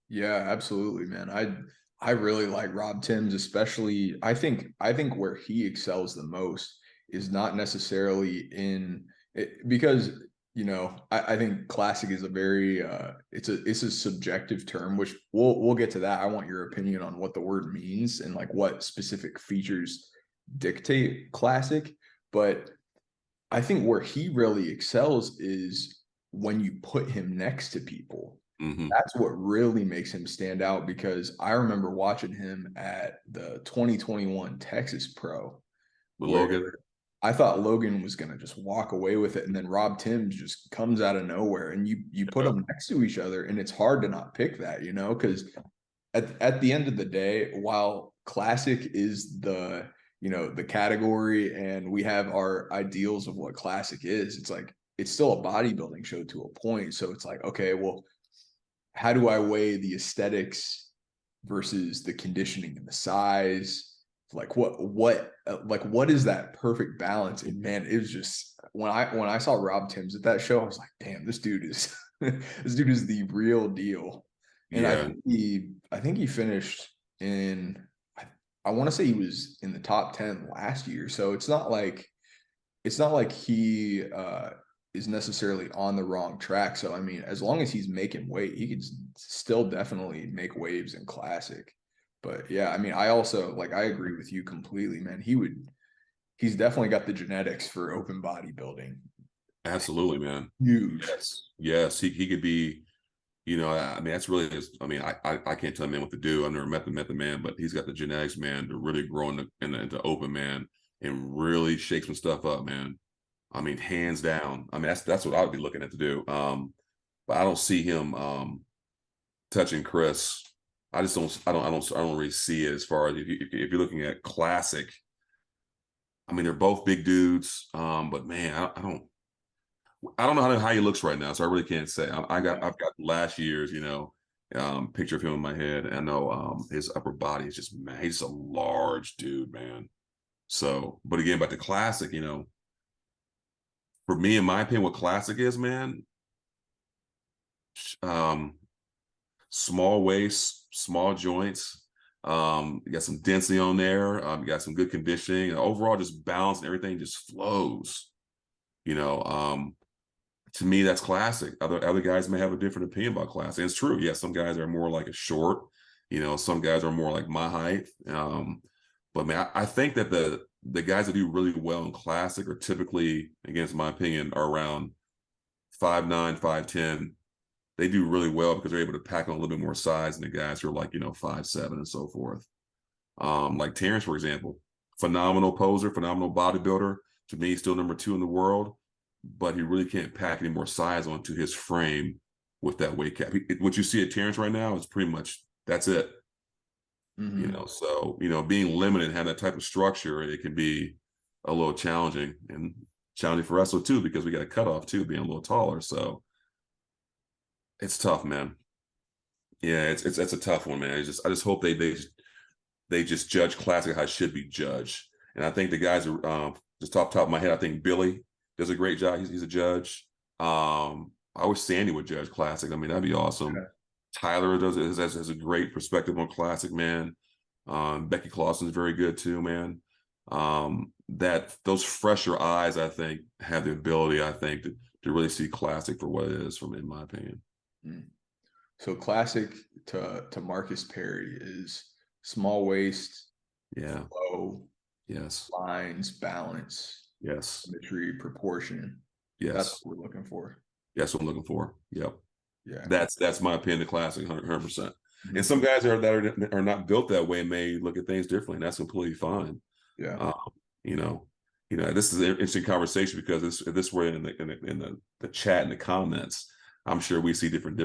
Yeah, absolutely, man. I really like Rob Timms, especially I think where he excels the most is not necessarily in it, because I think classic is a very it's a subjective term, which we'll get to that. I want your opinion on what the word means and like what specific features dictate classic. But I think where he really excels is when you put him next to people. Mm-hmm. That's what really makes him stand out, because I remember watching him at the 2021 Texas Pro, With where Logan, I thought Logan was going to just walk away with it, and then Rob Timms just comes out of nowhere, and you put them next to each other, and it's hard to not pick that, because at the end of the day, while classic is the category, and we have our ideals of what classic is, it's like it's still a bodybuilding show to a point. So it's like, okay, well, how do I weigh the aesthetics versus the conditioning and the size? Like what is that perfect balance? And man, it was just when I saw Rob Timms at that show, I was like, damn, this dude is this dude is the real deal. And I yeah, think he finished in I want to say he was in the top 10 last year. So it's not like he is necessarily on the wrong track. So I mean, as long as he's making weight, he could still definitely make waves in classic. But yeah, I mean, I agree with you completely, man. He's definitely got the genetics for open bodybuilding. absolutely, man. Huge. Yes, he could be. I mean, that's really his. I mean, I can't tell a man what to do. I've never met the man, but he's got the genetics, man, to really grow into open, man, and really shake some stuff up, man. I mean, hands down. I mean, that's what I would be looking at to do. But I don't see him touching Chris. I just don't. I don't really see it as far as if you're looking at classic. I mean, they're both big dudes. But man, I don't know how he looks right now, so I really can't say. I've got last year's, picture of him in my head, and I know his upper body is just, man, he's a large dude, man. So, but again, about the classic, for me, in my opinion, what classic is, man, um, small waist, small joints. You got some density on there. You got some good conditioning, and overall, just balance and everything just flows. You know, to me, that's classic. Other guys may have a different opinion about classic. And it's true. Yeah, some guys are more like a short. Some guys are more like my height. But man, I think that the guys that do really well in classic are typically, against my opinion, are around 5'9", 5'10". They do really well because they're able to pack on a little bit more size than the guys who are like, 5'7" and so forth. Like Terrence, for example, phenomenal poser, phenomenal bodybuilder. To me, still number 2 in the world, but he really can't pack any more size onto his frame with that weight cap. What you see at Terrence right now is pretty much that's it. So being limited, having that type of structure, it can be a little challenging, and challenging for us too, because we got a cutoff too, being a little taller. So it's tough, man. Yeah, it's a tough one, man. I just hope they just judge classic how it should be judged. And I think the guys are just off the top of my head, I think Billy does a great job. He's a judge. I wish Sandy would judge classic. I mean, that'd be awesome. Yeah. Tyler has a great perspective on classic, man. Becky Clausen's very good too, man. That those fresher eyes, I think, have the ability, I think, to really see classic for what it is, in my opinion. So classic to Marcus Perry is small waist, yeah, flow, yes, lines, balance, yes, symmetry, proportion. yes. That's what we're looking for. That's what I'm looking for. Yep. Yeah. That's my opinion of classic, 100%. And some guys that are not built that way may look at things differently, and that's completely fine. Yeah. This is an interesting conversation because this were in the chat and the comments. I'm sure we see different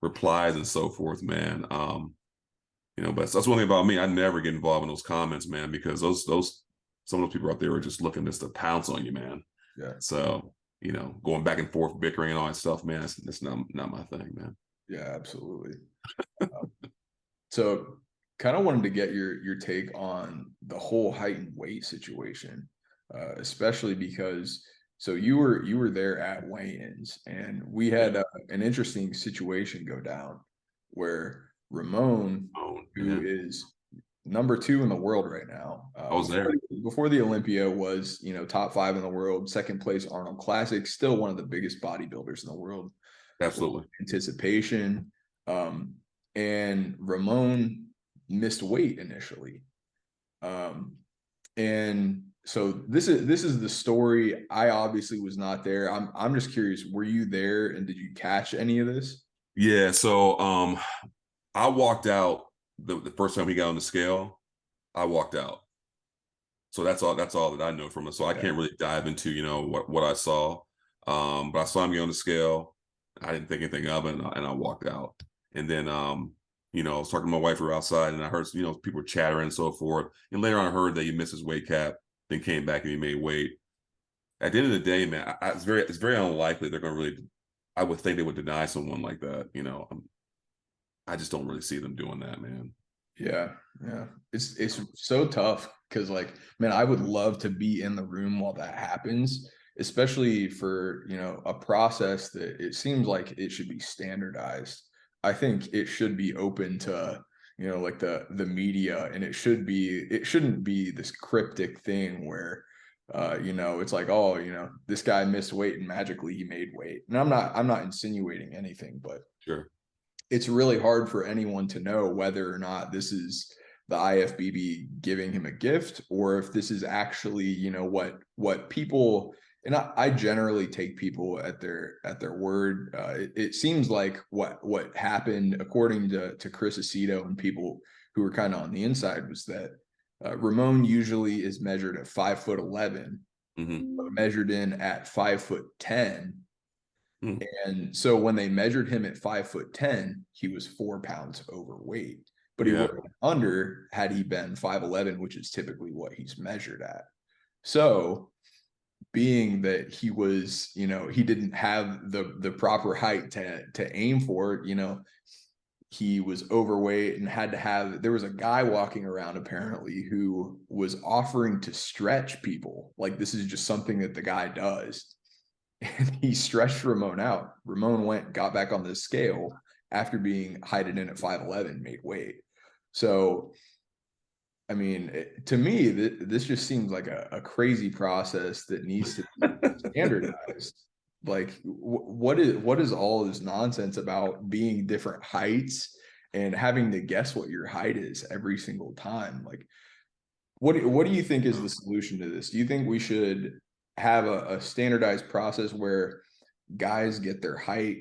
replies and so forth, man. But that's one thing about me. I never get involved in those comments, man, because some of those people out there are just looking just to pounce on you, man. Yeah. So going back and forth, bickering and all that stuff, man, it's not my thing, man. Yeah, absolutely. So kind of wanted to get your take on the whole height and weight situation, especially because so you were there at weigh-ins, and we had an interesting situation go down where Ramon, who is number 2 in the world right now, I was there before the Olympia, was top 5 in the world, second place Arnold Classic, still one of the biggest bodybuilders in the world. Absolutely. Anticipation. And Ramon missed weight initially. And so this is the story. I obviously was not there. I'm just curious, were you there and did you catch any of this? Yeah, so I walked out the first time he got on the scale. I walked out. So that's all that I know from it. So I can't really dive into what I saw. But I saw him get on the scale. I didn't think anything of it, and I walked out. And then I was talking to my wife, we were outside, and I heard people chattering and so forth. And later on, I heard that he missed his weight cap, then came back and he made weight. At the end of the day, man, it's very unlikely they're going to really. I would think they would deny someone like that. I just don't really see them doing that, man. Yeah. It's so tough because, man, I would love to be in the room while that happens, especially for a process that it seems like it should be standardized. I think it should be open to the media, and it shouldn't be this cryptic thing where it's like, oh, this guy missed weight and magically he made weight. And I'm not insinuating anything, but sure, it's really hard for anyone to know whether or not this is the IFBB giving him a gift, or if this is actually what people. And I generally take people at their word. It seems like what happened, according to Chris Aceto and people who were kind of on the inside, was that Ramon usually is measured at 5'11", but measured in at 5'10". And so when they measured him at 5'10", he was 4 pounds overweight, but he would have been under had he been 5'11", which is typically what he's measured at. So being that he was, he didn't have the proper height to aim for, he was overweight and had to have, there was a guy walking around apparently who was offering to stretch people. Like, this is just something that the guy does. And he stretched Ramon out. Ramon got back on the scale after being heighted in at 5'11", made weight. So, I mean, to me, this just seems like a crazy process that needs to be standardized. Like, what is all this nonsense about being different heights and having to guess what your height is every single time? Like, What do you think is the solution to this? Do you think we should have a standardized process where guys get their height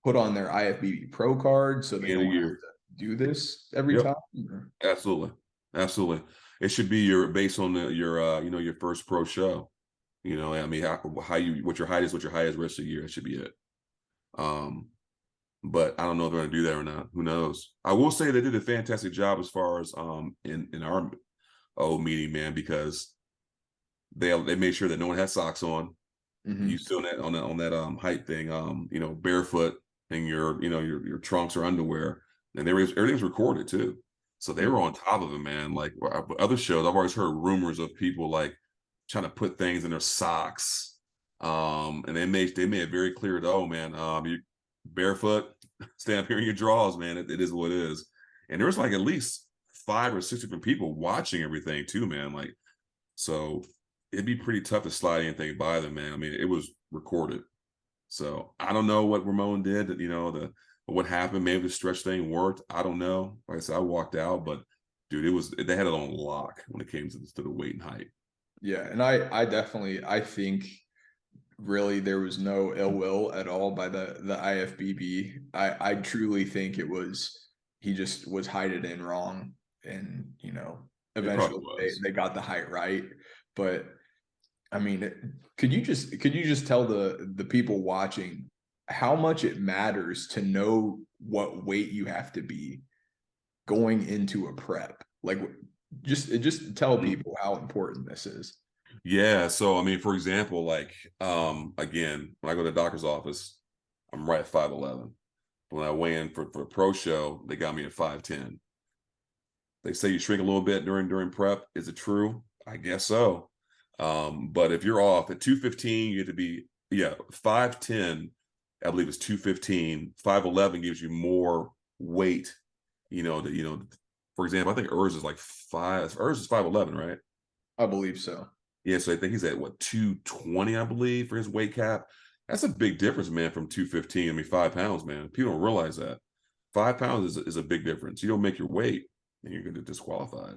put on their IFBB Pro card so they In a don't have year. to do this every Yep. time? Absolutely. Absolutely. It should be your based on your your first pro show. I mean how you what your height is, rest of the year. That should be it. Um, but I don't know if they're gonna do that or not. Who knows? I will say they did a fantastic job as far as in our old meeting, man, because they made sure that no one had socks on. You Mhm. still on that height thing, barefoot in your your trunks or underwear, and everything's recorded too. So they Mm. were on top of it, man. Like other shows, I've always heard rumors of people like trying to put things in their socks. And they made it very clear that, oh man, you barefoot, stay up here in your drawers, man. It is what it is. And there was like at least 5 or 6 different people watching everything too, man. Like, so it'd be pretty tough to slide anything by them, man. I mean, it was recorded. So I don't know what Ramon did, what happened. Maybe the stretch thing worked. I don't know. Like I said, I walked out, but dude, they had it on lock when it came to the weight and height. Yeah, and I think really there was no ill will at all by the IFBB. I truly think it was he just was hiding in wrong, and It probably eventually was. they got the height right. But I mean, could you just tell the people watching how much it matters to know what weight you have to be going into a prep? Like, just tell Mhm. people how important this is. Yeah. So I mean, for example, like again, when I go to the doctor's office, I'm right at 5'11". When I weigh in for a pro show, they got me at 5'10". They say you shrink a little bit during prep. Is it true? I guess so. But if you're off at 215, you have to be 5'10". I believe it's 215. 5'11" gives you more weight. For example, I think Urs is like five. Urs is 5'11", right? I believe so. Yeah, so I think he's at what 220, I believe, for his weight cap. That's a big difference, man, from 215. I mean, 5 pounds, man. People don't realize that. 5 pounds is a big difference. You don't make your weight, and you're going to disqualified.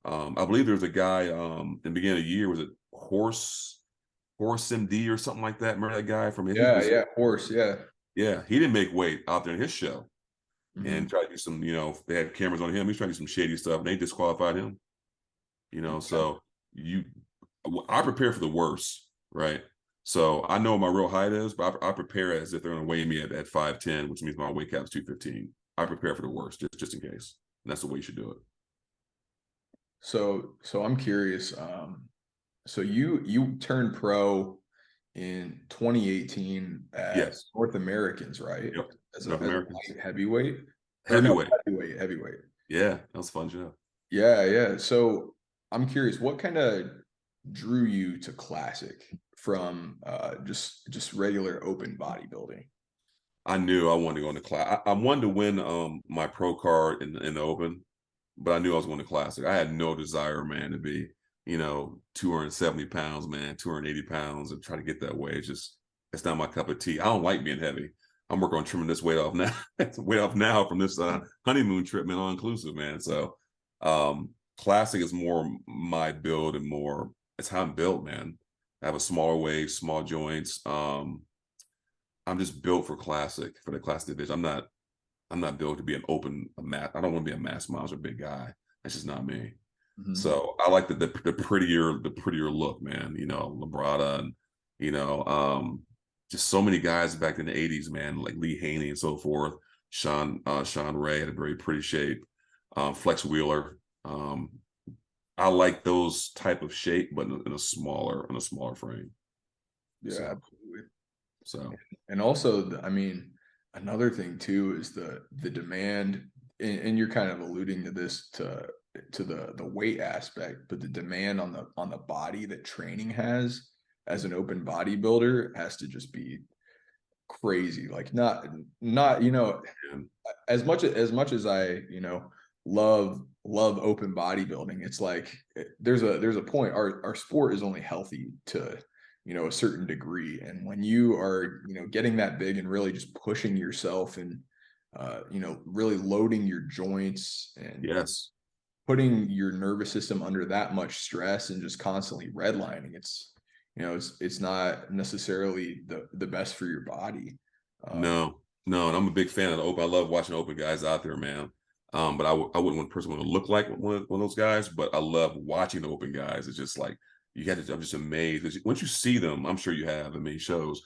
I believe there was a guy in the beginning of the year, was it Horse MD or something like that? Remember that guy from he Yeah, was yeah, horse, yeah. yeah, he didn't make weight out there in his show and Mhm. tried to do some, they had cameras on him. He's trying to do some shady stuff and they disqualified him. So you I prepare for the worst, right? So I know what my real height is, but I prepare as if they're going to weigh me at 5'10", which means my weight cap is 215. I prepare for the worst, just in case. And that's the way you should do it. So I'm curious. So you turned pro in 2018 at Yes. North Americans, right? Yep. As a North Americans. light heavyweight, or no, Heavyweight. heavyweight. Yeah, that was a fun job. Yeah, yeah. So I'm curious, what kind of drew you to classic from just regular open bodybuilding? I knew I wanted to go into class. I wanted to win my pro card in the open, but I knew I was going to classic. I had no desire, man, to be 270 pounds, man, 280 pounds, and try to get that way. It's not my cup of tea. I don't like being heavy. I'm working on trimming this weight off now. Weight off now from this honeymoon trip, man, all inclusive, man. So classic is more my build and more it's how I'm built, man. I have a smaller waist, small joints. I'm just built for the classic division. I'm not built to be a mass. I don't want to be a mass monster big guy. That's just not me. Mhm. So I like the prettier look, man. Labrada and you know, just so many guys back in the '80s, man, like Lee Haney and so forth. Sean Ray had a very pretty shape. Flex Wheeler. I like those type of shape, but in a smaller frame. Yeah, So absolutely. so And also, I mean, another thing too is the demand, and you're kind of alluding to this to the weight aspect, but the demand on the body that training has as an open bodybuilder has to just be crazy. Like not yeah, as much as I love open bodybuilding, it's like there's a point. Our sport is only healthy to a certain degree, and when you are getting that big and really just pushing yourself and really loading your joints and yes. putting your nervous system under that much stress and just constantly redlining, it's not necessarily the best for your body. No, no, and I'm a big fan of the open. I love watching open guys out there, man. But I wouldn't want a person to look like one of those guys, but I love watching the open guys. It's just like you got to. I'm just amazed because once you see them, I'm sure you have in many shows,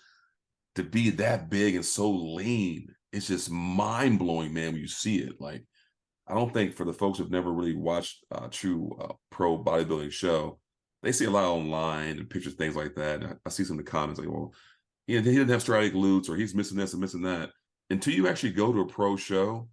to be that big and so lean, it's just mind blowing, man. When you see it, like I don't think for the folks who've never really watched a true pro bodybuilding show, they see a lot online and pictures, things like that. And I see some of the comments like, well, he didn't have striatic glutes, or he's missing this and missing that. Until you actually go to a pro show,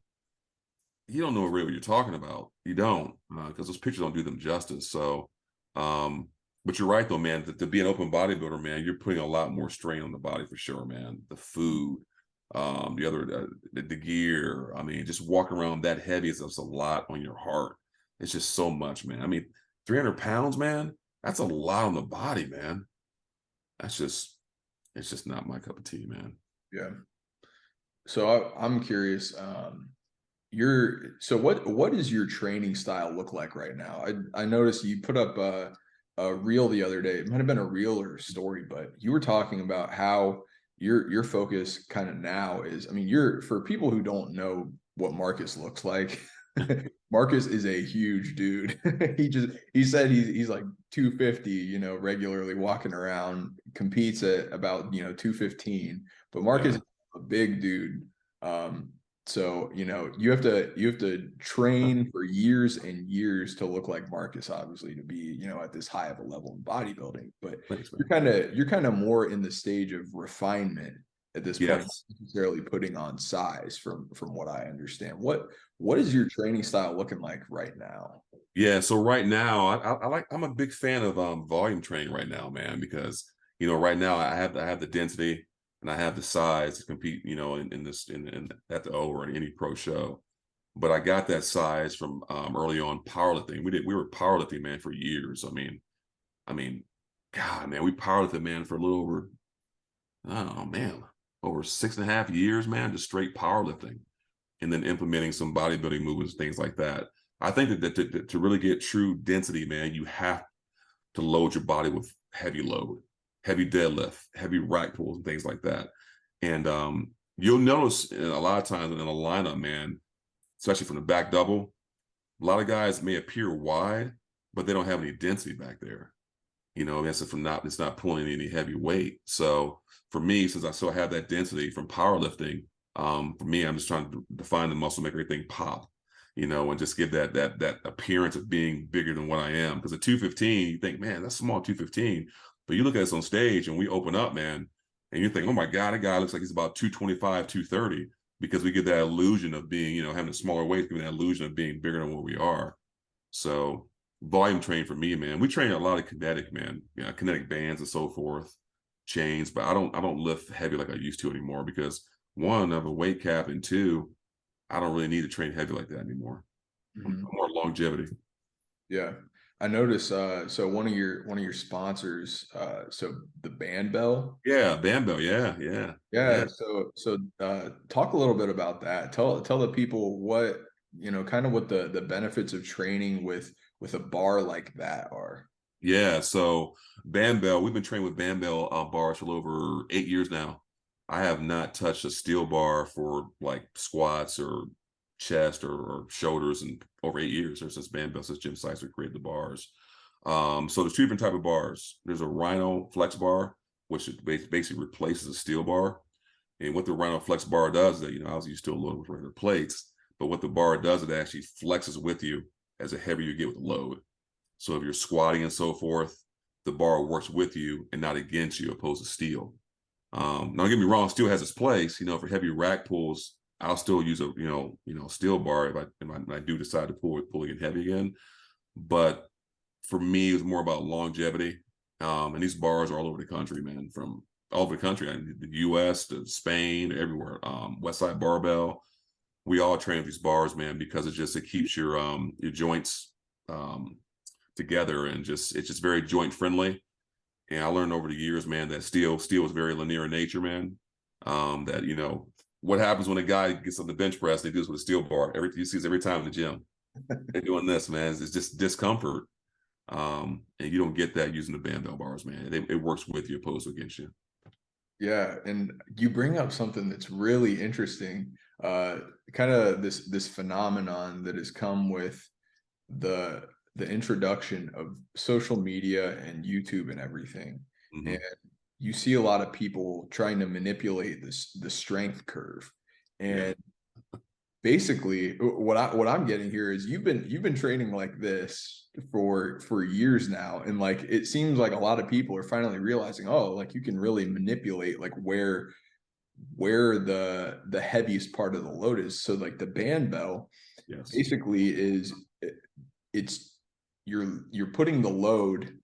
you don't know really what you're talking about. You don't, because those pictures don't do them justice. So, but you're right though, man. To be an open bodybuilder, man, you're putting a lot more strain on the body for sure, man. The food, the gear. I mean, just walking around that heavy is a lot on your heart. It's just so much, man. I mean, 300 pounds, man. That's a lot on the body, man. It's just not my cup of tea, man. Yeah. So I'm curious. What does your training style look like right now? I noticed you put up a reel the other day. It might have been a reel or a story, but you were talking about how your focus kind of now is. I mean, for people who don't know what Marcus looks like. Marcus is a huge dude. he said he's like 250, regularly walking around, competes at about 215. But Marcus is a big dude. So you have to train for years and years to look like Marcus, obviously, to be at this high of a level in bodybuilding. But Thanks, you're kind of more in the stage of refinement at this point, not necessarily putting on size from what I understand. What is your training style looking like right now? Yeah, so right now I'm a big fan of volume training right now, man, because right now I have the density and I have the size to compete, in at the O or in any pro show. But I got that size from early on powerlifting. We were powerlifting, man, for years. I mean, God, man, we powerlifted, man, for a little over, oh man, over 6.5 years, man, just straight powerlifting, and then implementing some bodybuilding movements, things like that. I think that to really get true density, man, you have to load your body with heavy load, heavy deadlift, heavy rack pulls, and things like that. And you'll notice a lot of times in a lineup, man, especially from the back double, a lot of guys may appear wide, but they don't have any density back there. It's not pulling any heavy weight. So for me, since I still have that density from powerlifting, for me, I'm just trying to define the muscle, make everything pop, and just give that appearance of being bigger than what I am. Because at 215, you think, man, that's small 215. But you look at us on stage and we open up, man, and you think, oh my God, a guy looks like he's about 225, 230, because we get that illusion of being, having a smaller weight, giving that illusion of being bigger than what we are. So volume train for me, man. We train a lot of kinetic, man, kinetic bands and so forth, chains, but I don't lift heavy like I used to anymore because one, I have a weight cap, and two, I don't really need to train heavy like that anymore. More longevity. Yeah. I noticed so one of your sponsors, so the band bell. Yeah, band bell, yeah. So talk a little bit about that. Tell the people what kind of what the benefits of training with a bar like that are. Yeah, so band bell, we've been training with band bell bars for over 8 years now. I have not touched a steel bar for like squats or chest or shoulders in over 8 years, or since band bell, since Jim Sykes created the bars. So there's two different type of bars. There's a Rhino Flex bar, which basically replaces a steel bar. And what the Rhino Flex bar does is that, obviously you still load with regular plates, but what the bar does, it actually flexes with you as the heavier you get with the load. So if you're squatting and so forth, the bar works with you and not against you, opposed to steel. Now, don't get me wrong, steel has its place. For heavy rack pulls, I'll still use a steel bar if I do decide to pull again heavy again. But for me, it's more about longevity. And these bars are all over the country, man, from all over the country, the U.S. to Spain, everywhere. Westside Barbell, we all train with these bars, man, because it keeps your joints together, and it's just very joint friendly. And I learned over the years, man, that steel is very linear in nature, man. That what happens when a guy gets on the bench press, they do this with a steel bar. He sees every time in the gym. and doing this, man. It's just discomfort. And you don't get that using the barbell bars, man. It works with you opposed to against you. Yeah, and you bring up something that's really interesting. Kind of this phenomenon that has come with the introduction of social media and YouTube and everything. And Hmm. you see a lot of people trying to manipulate the strength curve. Yeah. And basically what I'm getting here is you've been training like this for years now, and like it seems like a lot of people are finally realizing, oh, like you can really manipulate like where the heaviest part of the load is. So like the band bell Yes. basically is it's you're putting the load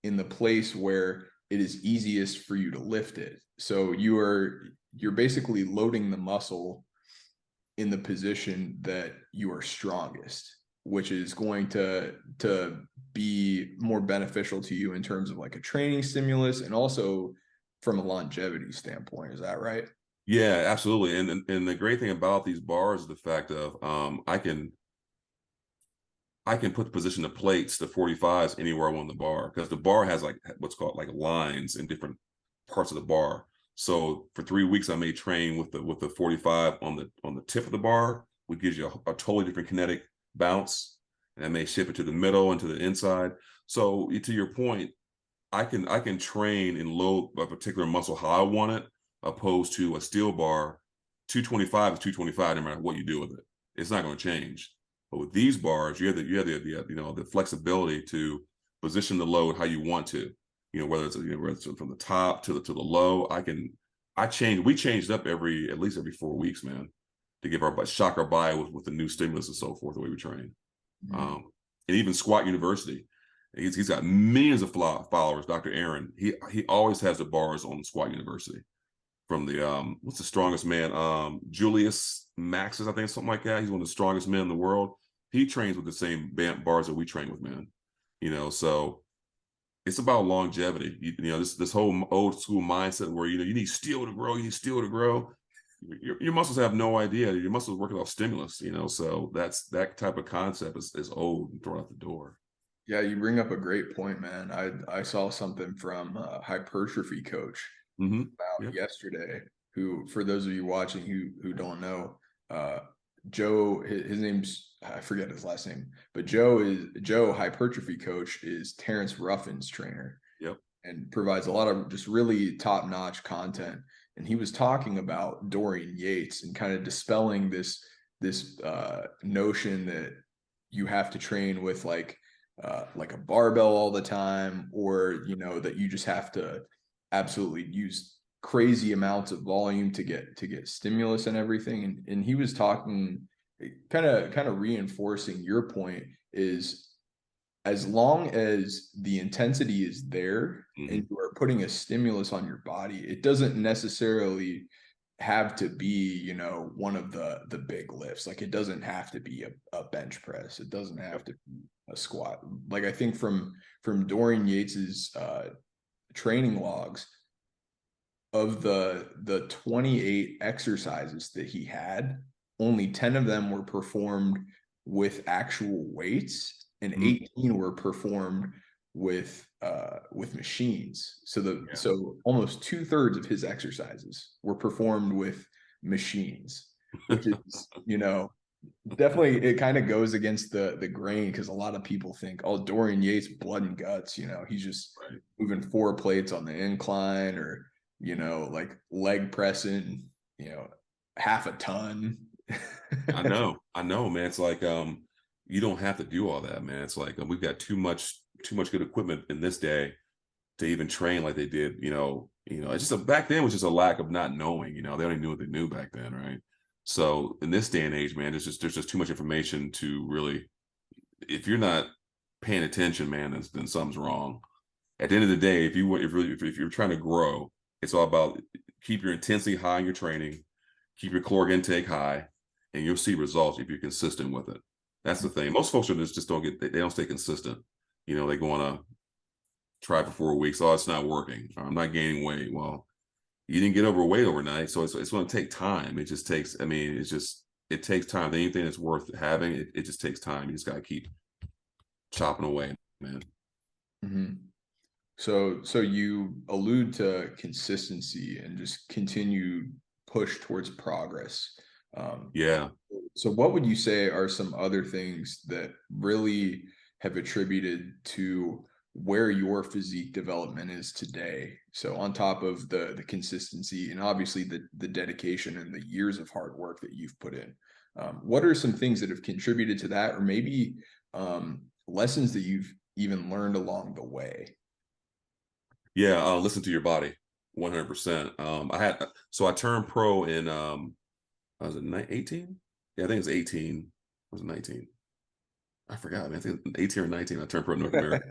in the place where it is easiest for you to lift it. So you're basically loading the muscle in the position that you are strongest, which is going to be more beneficial to you in terms of like a training stimulus and also from a longevity standpoint. Is that right? Yeah, absolutely. And the great thing about these bars is the fact of I can put the position of plates, the 45s, anywhere I want the bar, because the bar has like what's called like lines in different parts of the bar. So for 3 weeks, I may train with the 45 on the tip of the bar, which gives you a totally different kinetic bounce. And I may shift it to the middle and to the inside. So to your point, I can train and load a particular muscle how I want it, opposed to a steel bar. 225 is 225 no matter what you do with it. It's not going to change. But with these bars, you have the flexibility to position the load how you want to. Whether it's from the top to the low. We changed up at least every 4 weeks, man, to give our shock our body with the new stimulus and so forth, the way we train. Mhm. And even Squat University, he's got millions of followers. Dr. Aaron, he always has the bars on Squat University from the what's the strongest man? Julius Maxis, I think, something like that. He's one of the strongest men in the world. He trains with the same bars that we train with, man. So it's about longevity. This whole old school mindset where you need steel to grow, you need steel to grow. Your muscles have no idea. Your muscles working off stimulus, so that type of concept is old and thrown out the door. Yeah, you bring up a great point, man. I saw something from a hypertrophy coach Mm-hmm. about Yep. yesterday, who, for those of you watching who don't know, uh Joe, his name's, I forget his last name, but Joe hypertrophy coach is Terrence Ruffin's trainer Yep. and provides a lot of just really top-notch content. And he was talking about Dorian Yates and kind of dispelling this notion that you have to train with like a barbell all the time, or that you just have to absolutely use crazy amounts of volume to get stimulus and everything. And he was talking, kind of reinforcing your point, is as long as the intensity is there Mm-hmm. and you are putting a stimulus on your body, it doesn't necessarily have to be, one of the big lifts. Like it doesn't have to be a bench press. It doesn't have Yep. to be a squat. Like I think from Dorian Yates's training logs, of the 28 exercises that he had, only 10 of them were performed with actual weights and Mm-hmm. 18 were performed with machines. So the Yeah. so almost two-thirds of his exercises were performed with machines, which is, definitely, it kind of goes against the grain, because a lot of people think, oh, Dorian Yates, blood and guts, he's just Right. moving 4 plates on the incline, or like leg pressing, half a ton. I know, man. It's like you don't have to do all that, man. It's like we've got too much good equipment in this day to even train like they did. It's just back then was just a lack of not knowing. They only knew what they knew back then, right? So in this day and age, man, there's just too much information to really. If you're not paying attention, man, then something's wrong. At the end of the day, if you're trying to grow, it's all about keep your intensity high in your training, keep your caloric intake high, and you'll see results if you're consistent with it. That's the thing. Most folks just don't they don't stay consistent. They go on a try for 4 weeks. Oh, it's not working. Or, I'm not gaining weight. Well, you didn't get overweight overnight, so it's going to take time. It just takes. I mean, it's just it takes time. Anything that's worth having, it just takes time. You just got to keep chopping away, man. Mhm. So you allude to consistency and just continued push towards progress. Um, Yeah. so what would you say are some other things that really have attributed to where your physique development is today? So on top of the consistency and obviously the dedication and the years of hard work that you've put in, what are some things that have contributed to that, or maybe lessons that you've even learned along the way? Yeah. Listen to your body 100%. So I turned pro in, was it 18? Yeah, I think it was 18. Was it 19? I forgot, man. I think 18 or 19. I turned pro in North America.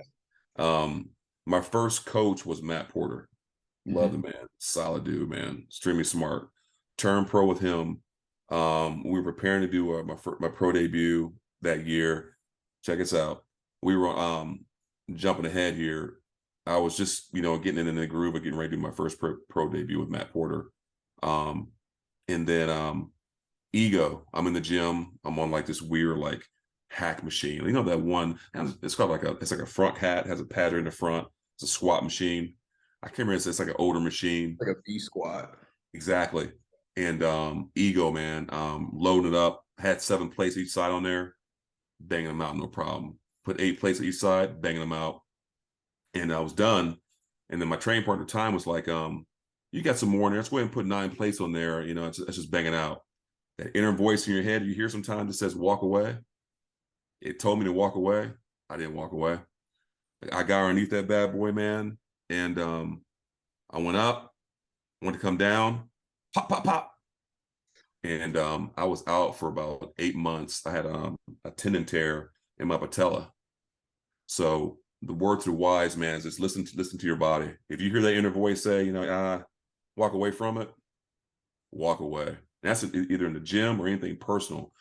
Um, my first coach was Matt Porter. Love the Mhm. man. Solid dude, man. Extremely smart. Turned pro with him. We were preparing to do my pro debut that year. Check us out. We were jumping ahead here. I was just, getting in the groove of getting ready to do my first pro debut with Matt Porter. Um, and then ego. I'm in the gym. I'm on like this weird like hack machine. You know that one? It's called it's like a front hat, has a pattern in the front. It's a squat machine. I can't remember. It's like an older machine. Like a V squat. Exactly. And ego, man, loading it up. Had 7 plates each side on there, banging them out, no problem. Put 8 plates each side, banging them out, and I was done. And then my training partner at the time was like, "You got some more in there. Let's go ahead and put 9 plates on there. It's just banging out." That inner voice in your head you hear sometimes that says walk away. It told me to walk away. I didn't walk away. I got underneath that bad boy, man, and I went up, went to come down, pop, pop, pop, and I was out for about 8 months. I had a tendon tear in my patella. So the word to the wise man is just listen to your body. If you hear that inner voice say, walk away from it, walk away. And that's either in the gym or anything personal.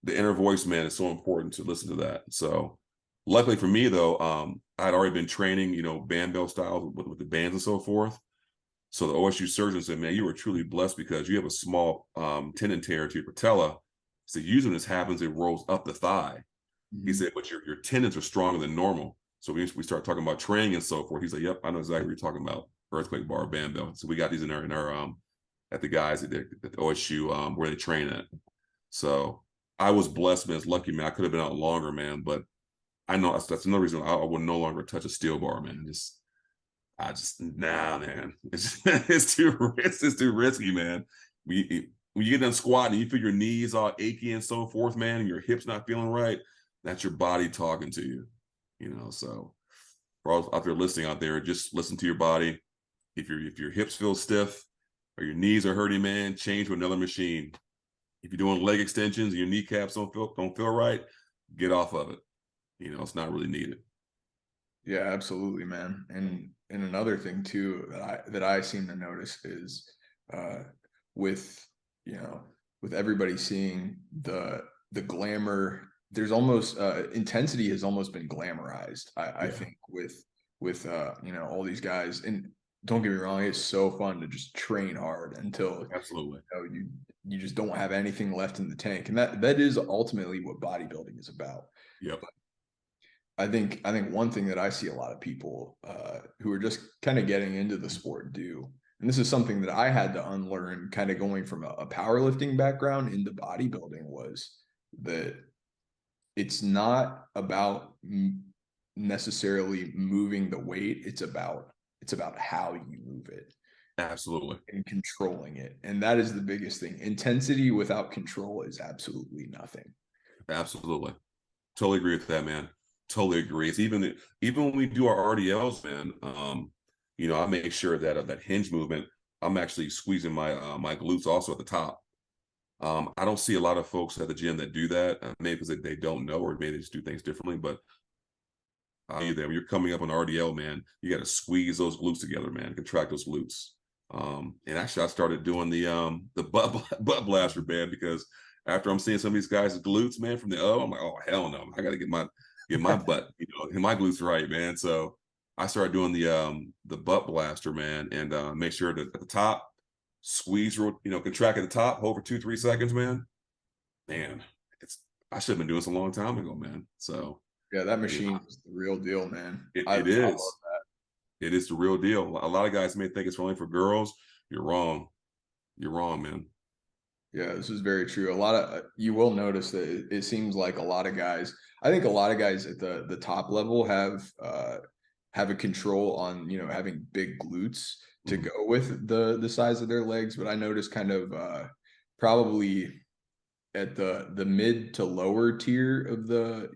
The inner voice, man, is so important to listen to that. So luckily for me though, I had already been training, band bell styles with the bands and so forth. So the OSU surgeon said, man, you were truly blessed because you have a small tendon tear to your patella. So usually when this happens, it rolls up the thigh. He Mhm. said, but your tendons are stronger than normal. So we start talking about training and so forth. He's like, yep, I know exactly what you're talking about. Earthquake bar, band bell. So we got these in our at the guys at the OSU where they train at. So I was blessed, man. It's lucky, man. I could have been out longer, man. But I know that's another reason I would no longer touch a steel bar, man. Nah, man. It's too risky, man. When you get done squatting, you feel your knees all achy and so forth, man, and your hips not feeling right. That's your body talking to you, So for all out there listening out there, just listen to your body. If your hips feel stiff or your knees are hurting, man, change to another machine. If you're doing leg extensions and your kneecaps don't feel right, get off of it. It's not really needed. Yeah, absolutely, man. And another thing too that I seem to notice is uh with with everybody seeing the glamour, there's almost intensity has almost been glamorized. I Yeah, think with all these guys. And don't get me wrong, it's so fun to just train hard until absolutely. you just don't have anything left in the tank. And that is ultimately what bodybuilding is about. Yep. I think one thing that I see a lot of people who are just kind of getting into the sport do, and this is something that I had to unlearn, kind of going from a powerlifting background into bodybuilding, was that it's not about necessarily moving the weight. It's about how you move it Absolutely. and controlling it, and that is the biggest thing. Intensity without control is absolutely nothing. Absolutely. Totally agree with that, man. Totally agree. It's even when we do our RDLs, man. I make sure that that hinge movement, I'm actually squeezing my glutes also at the top. I don't see a lot of folks at the gym that do that, maybe because they don't know, or maybe they just do things differently. But when you're coming up on RDL, man, you got to squeeze those glutes together, man, contract those glutes. And actually, I started doing the butt blaster, man, because after I'm seeing some of these guys' glutes, man, from the I'm like, oh hell no, I got to get my butt, get my glutes right, man. So I started doing the butt blaster, man, and make sure that at the top, squeeze, contract at the top, hold for 2-3 seconds, man, man, it's I should have been doing this a long time ago, man. So Yeah, that you machine know, is the real deal, man. it I love is. It is the real deal. A lot of guys may think it's only for girls. You're wrong. You're wrong, man. Yeah, this is very true. A lot of you will notice that it seems like a lot of guys. I think a lot of guys at the top level have a control on having big glutes to Mhm. go with the size of their legs. But I noticed kind of probably at the mid to lower tier of the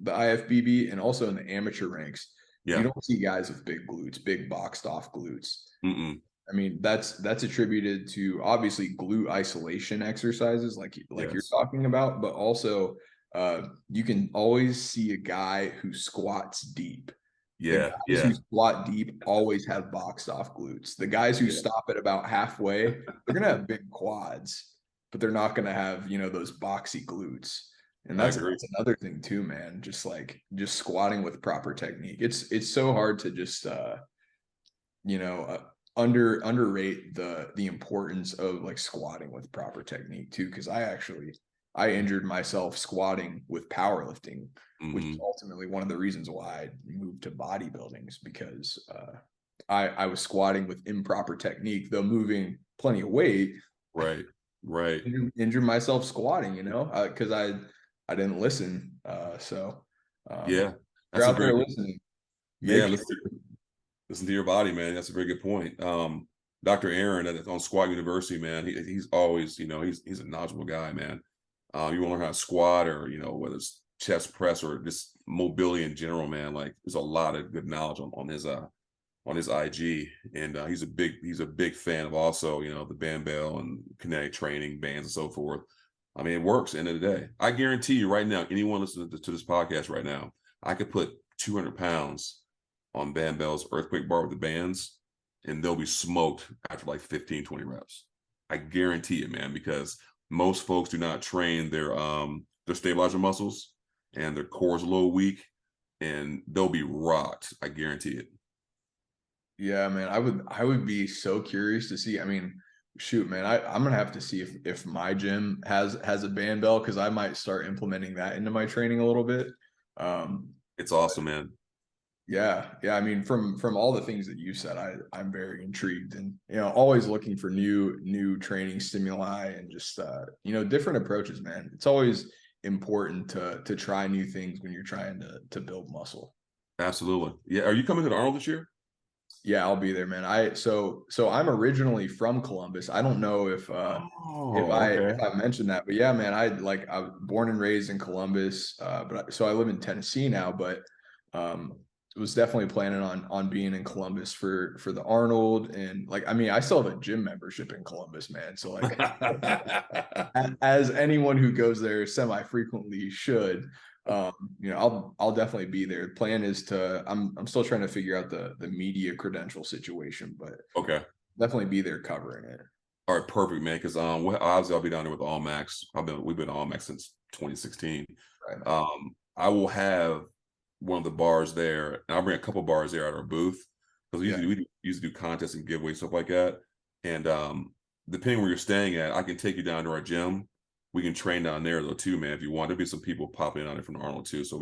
IFBB and also in the amateur ranks, you Yeah. don't see guys with big glutes, big boxed off glutes. Mm-mm. I mean, that's attributed to obviously glute isolation exercises like you're Yes. talking about, but also you can always see a guy who squats deep. The Yeah. guys who Yeah. squat deep always have boxed off glutes. The guys who Yeah. stop at about halfway, they're gonna have big quads, but they're not gonna have those boxy glutes. And I that's agree. another thing too, man. Just squatting with proper technique. It's so hard to just you know uh, underrate the importance of like squatting with proper technique too, because I injured myself squatting with powerlifting, which is Hmm. ultimately one of the reasons why I moved to bodybuilding, is because I was squatting with improper technique, though moving plenty of weight. Right. Right. Injured myself squatting, because I didn't listen. So um Yeah. if you're That's a out very there good. listening, Yeah. make sure. Listen to your body, man. That's a very good point. Dr. Aaron on Squat University, man, he's always, he's a knowledgeable guy, man. You want to learn how to squat or, whether it's chest press or just mobility in general, man. Like there's a lot of good knowledge on his IG. And he's a big fan of also, the band bell and kinetic training bands and so forth. I mean, it works at the end of the day. I guarantee you right now, anyone listening to this podcast right now, I could put 200 pounds on Bam Bell's earthquake bar with the bands, and they'll be smoked after like 15, 20 reps. I guarantee it, man, because most folks do not train their stabilizer muscles and their core is a little weak and they'll be rocked. I guarantee it. Yeah, man, I would be so curious to see. I mean, shoot, man, I'm gonna have to see if my gym has a band bell, because I might start implementing that into my training a little bit. Um, It's awesome, man. yeah, yeah. I mean, from all the things that you said, I'm very intrigued, and always looking for new training stimuli and just different approaches, man. It's always important to try new things when you're trying to build muscle. Absolutely. Yeah. Are you coming to the Arnold this year? Yeah, I'll be there, man. So I'm originally from Columbus. I don't know if Oh, I okay. if I mentioned that, but yeah, man, I was born and raised in Columbus, so I live in Tennessee now, but um was definitely planning on being in Columbus for the Arnold, and like I mean, I still have a gym membership in Columbus, man. So like as anyone who goes there semi-frequently should, um I'll definitely be there. The plan is I'm still trying to figure out the media credential situation, but Okay. definitely be there covering it. All right, perfect, man. Because obviously I'll be down there with All Max. We've been All Max since 2016. Right. I will have one of the bars there, and I'll bring a couple bars there at our booth because Yeah. we usually do contests and giveaways stuff like that. And depending where you're staying at, I can take you down to our gym. We can train down there though too, man. If you want, there'll be some people popping in on it from Arnold too, so Yeah.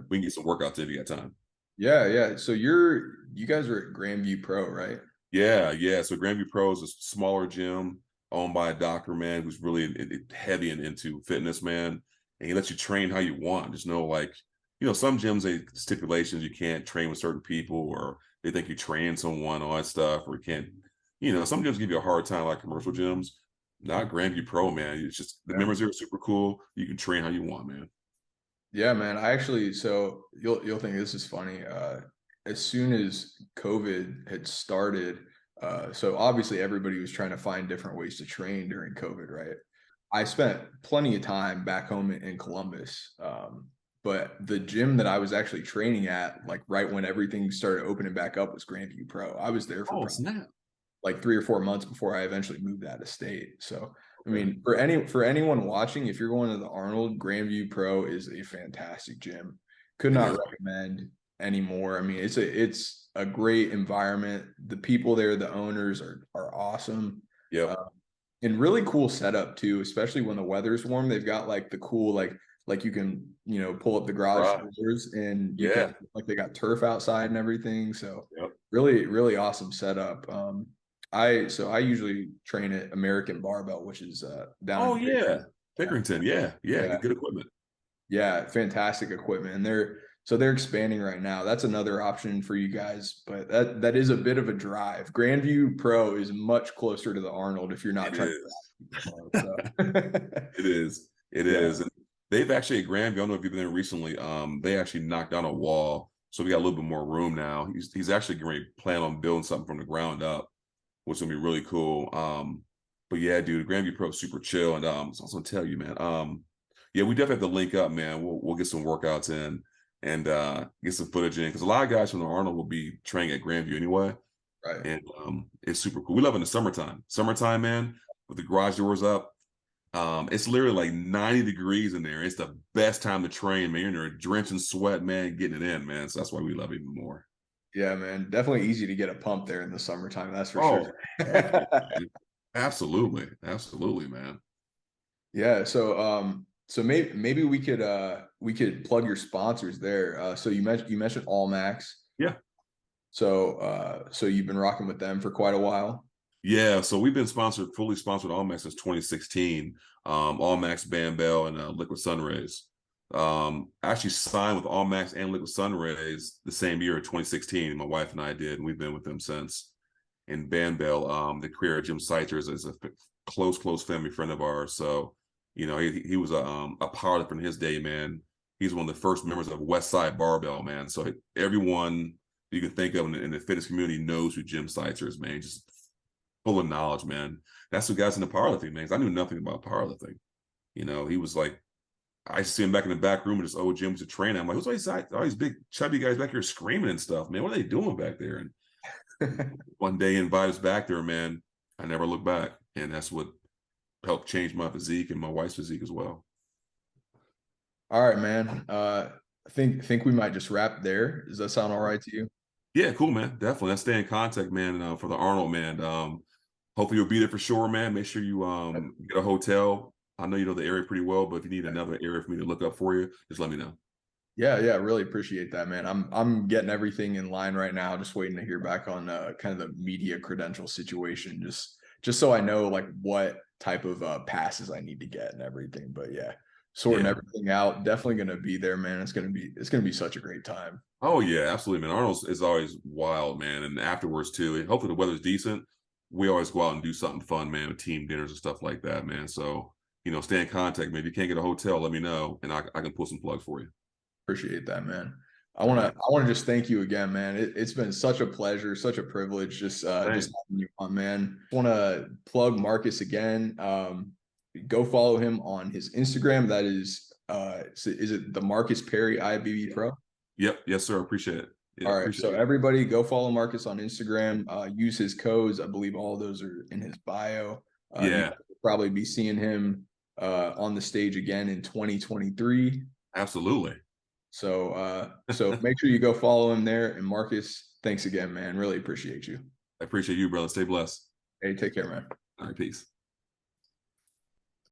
we can get some workouts in if you got time. Yeah, yeah. So you guys are at Grandview Pro, right? Yeah, yeah. So Grandview Pro is a smaller gym owned by a doctor, man, who's really heavy into fitness, man. And he lets you train how you want. There's no like, some gyms they stipulations you can't train with certain people, or they think you train someone, all that stuff, or you can't. Some gyms give you a hard time, like commercial gyms. Not Grandview Pro, man. It's just the Yeah. members there are super cool. You can train how you want, man. Yeah, man. I actually, so you'll think this is funny. As soon as COVID had started, so obviously everybody was trying to find different ways to train during COVID, right? I spent plenty of time back home in Columbus, but the gym that I was actually training at, like right when everything started opening back up, was Grandview Pro. I was there for Oh, probably snap. like 3 or 4 months before I eventually moved out of state. So, I Okay. mean, for anyone watching, if you're going to the Arnold, Grandview Pro is a fantastic gym. Could It not is. recommend anymore. I mean, it's a great environment. The people there, the owners are awesome. Yep. And really cool setup too, especially when the weather's warm. They've got like the cool like you can, you know, pull up the garage Right. doors and you Yeah. can like they got turf outside and everything. So Yep. really, really awesome setup. I usually train at American Barbell, which is down in Oh yeah. yeah. Pickerington. Yeah. Yeah. Yeah. Good equipment. Yeah, fantastic equipment. And they're expanding right now. That's another option for you guys, but that is a bit of a drive. Grandview Pro is much closer to the Arnold if you're not It trying is. to drive so It is. It yeah. is. And they've actually at Grandview, I don't know if you've been there recently. They actually knocked down a wall. So we got a little bit more room now. He's actually going to plan on building something from the ground up, which is gonna be really cool. But yeah, dude, Grandview Pro is super chill. And so I was gonna tell you, man. Yeah, we definitely have to link up, man. We'll get some workouts in and get some footage in because a lot of guys from the Arnold will be training at Grandview anyway. Right. And it's super cool. We love it in the summertime. Summertime, man, with the garage doors up. It's literally like 90 degrees in there. It's the best time to train, man. You're drenching sweat, man, getting it in, man. So that's why we love it even more. Yeah, man. Definitely easy to get a pump there in the summertime, that's for sure. Oh, heck yeah, man. Absolutely. Absolutely, man. Yeah, so maybe we could plug your sponsors there. So you mentioned All Max. Yeah. So you've been rocking with them for quite a while. Yeah, so we've been fully sponsored All Max since 2016. All Max Bam Bell and Liquid Sun Rays. I actually signed with All Max and Liquid Sun Rays the same year, 2016. My wife and I did, and we've been with them since. And Bam Bell, the career of Jim Seitzer is a close family friend of ours. So, you know, he was a powerlifter in his day, man. He's one of the first members of West Side Barbell, man. So everyone you can think of in the fitness community knows who Jim Seitzer is, man. Just full of knowledge, man. That's what got us into powerlifting, man. 'Cause I knew nothing about powerlifting. You know, he was like, I used to see him back in the back room of this old gym to train. I'm like, who's all these big chubby guys back here screaming and stuff, man? What are they doing back there? And one day he invited us back there, man. I never looked back. And that's what helped change my physique and my wife's physique as well. All right, man. I think we might just wrap there. Does that sound all right to you? Yeah, cool, man. Definitely. Let's stay in contact, man. And for the Arnold, man. Hopefully you'll be there for sure, man. Make sure you get a hotel. I know you know the area pretty well, but if you need another area for me to look up for you, just let me know. Yeah, really appreciate that, man. I'm getting everything in line right now, just waiting to hear back on kind of the media credential situation, just so I know like what type of passes I need to get and everything. But yeah, sorting Yeah. everything out, definitely gonna be there, man. It's gonna be such a great time. Oh yeah, absolutely, man. Arnold's is always wild, man. And afterwards too. And hopefully the weather's decent. We always go out and do something fun, man, with team dinners and stuff like that, man. So, you know, stay in contact. Maybe you can't get a hotel, let me know, and I can pull some plugs for you. Appreciate that, man. I All want to right. I want to just thank you again, man. It's been such a pleasure, such a privilege just Same. having you on, man. Want to plug Marcus again. Go follow him on his Instagram. That is it the Marcus Perry IFBB Pro? Yep. Yes, sir. Appreciate it. Yeah, All right, appreciate so it. everybody go follow Marcus on Instagram. Use his codes. I believe all of those are in his bio. You Yeah, guys will probably be seeing him on the stage again in 2023. absolutely. So make sure you go follow him there. And Marcus, thanks again, man. Really appreciate you. I appreciate you, brother. Stay blessed. Hey, take care, man. All right, peace.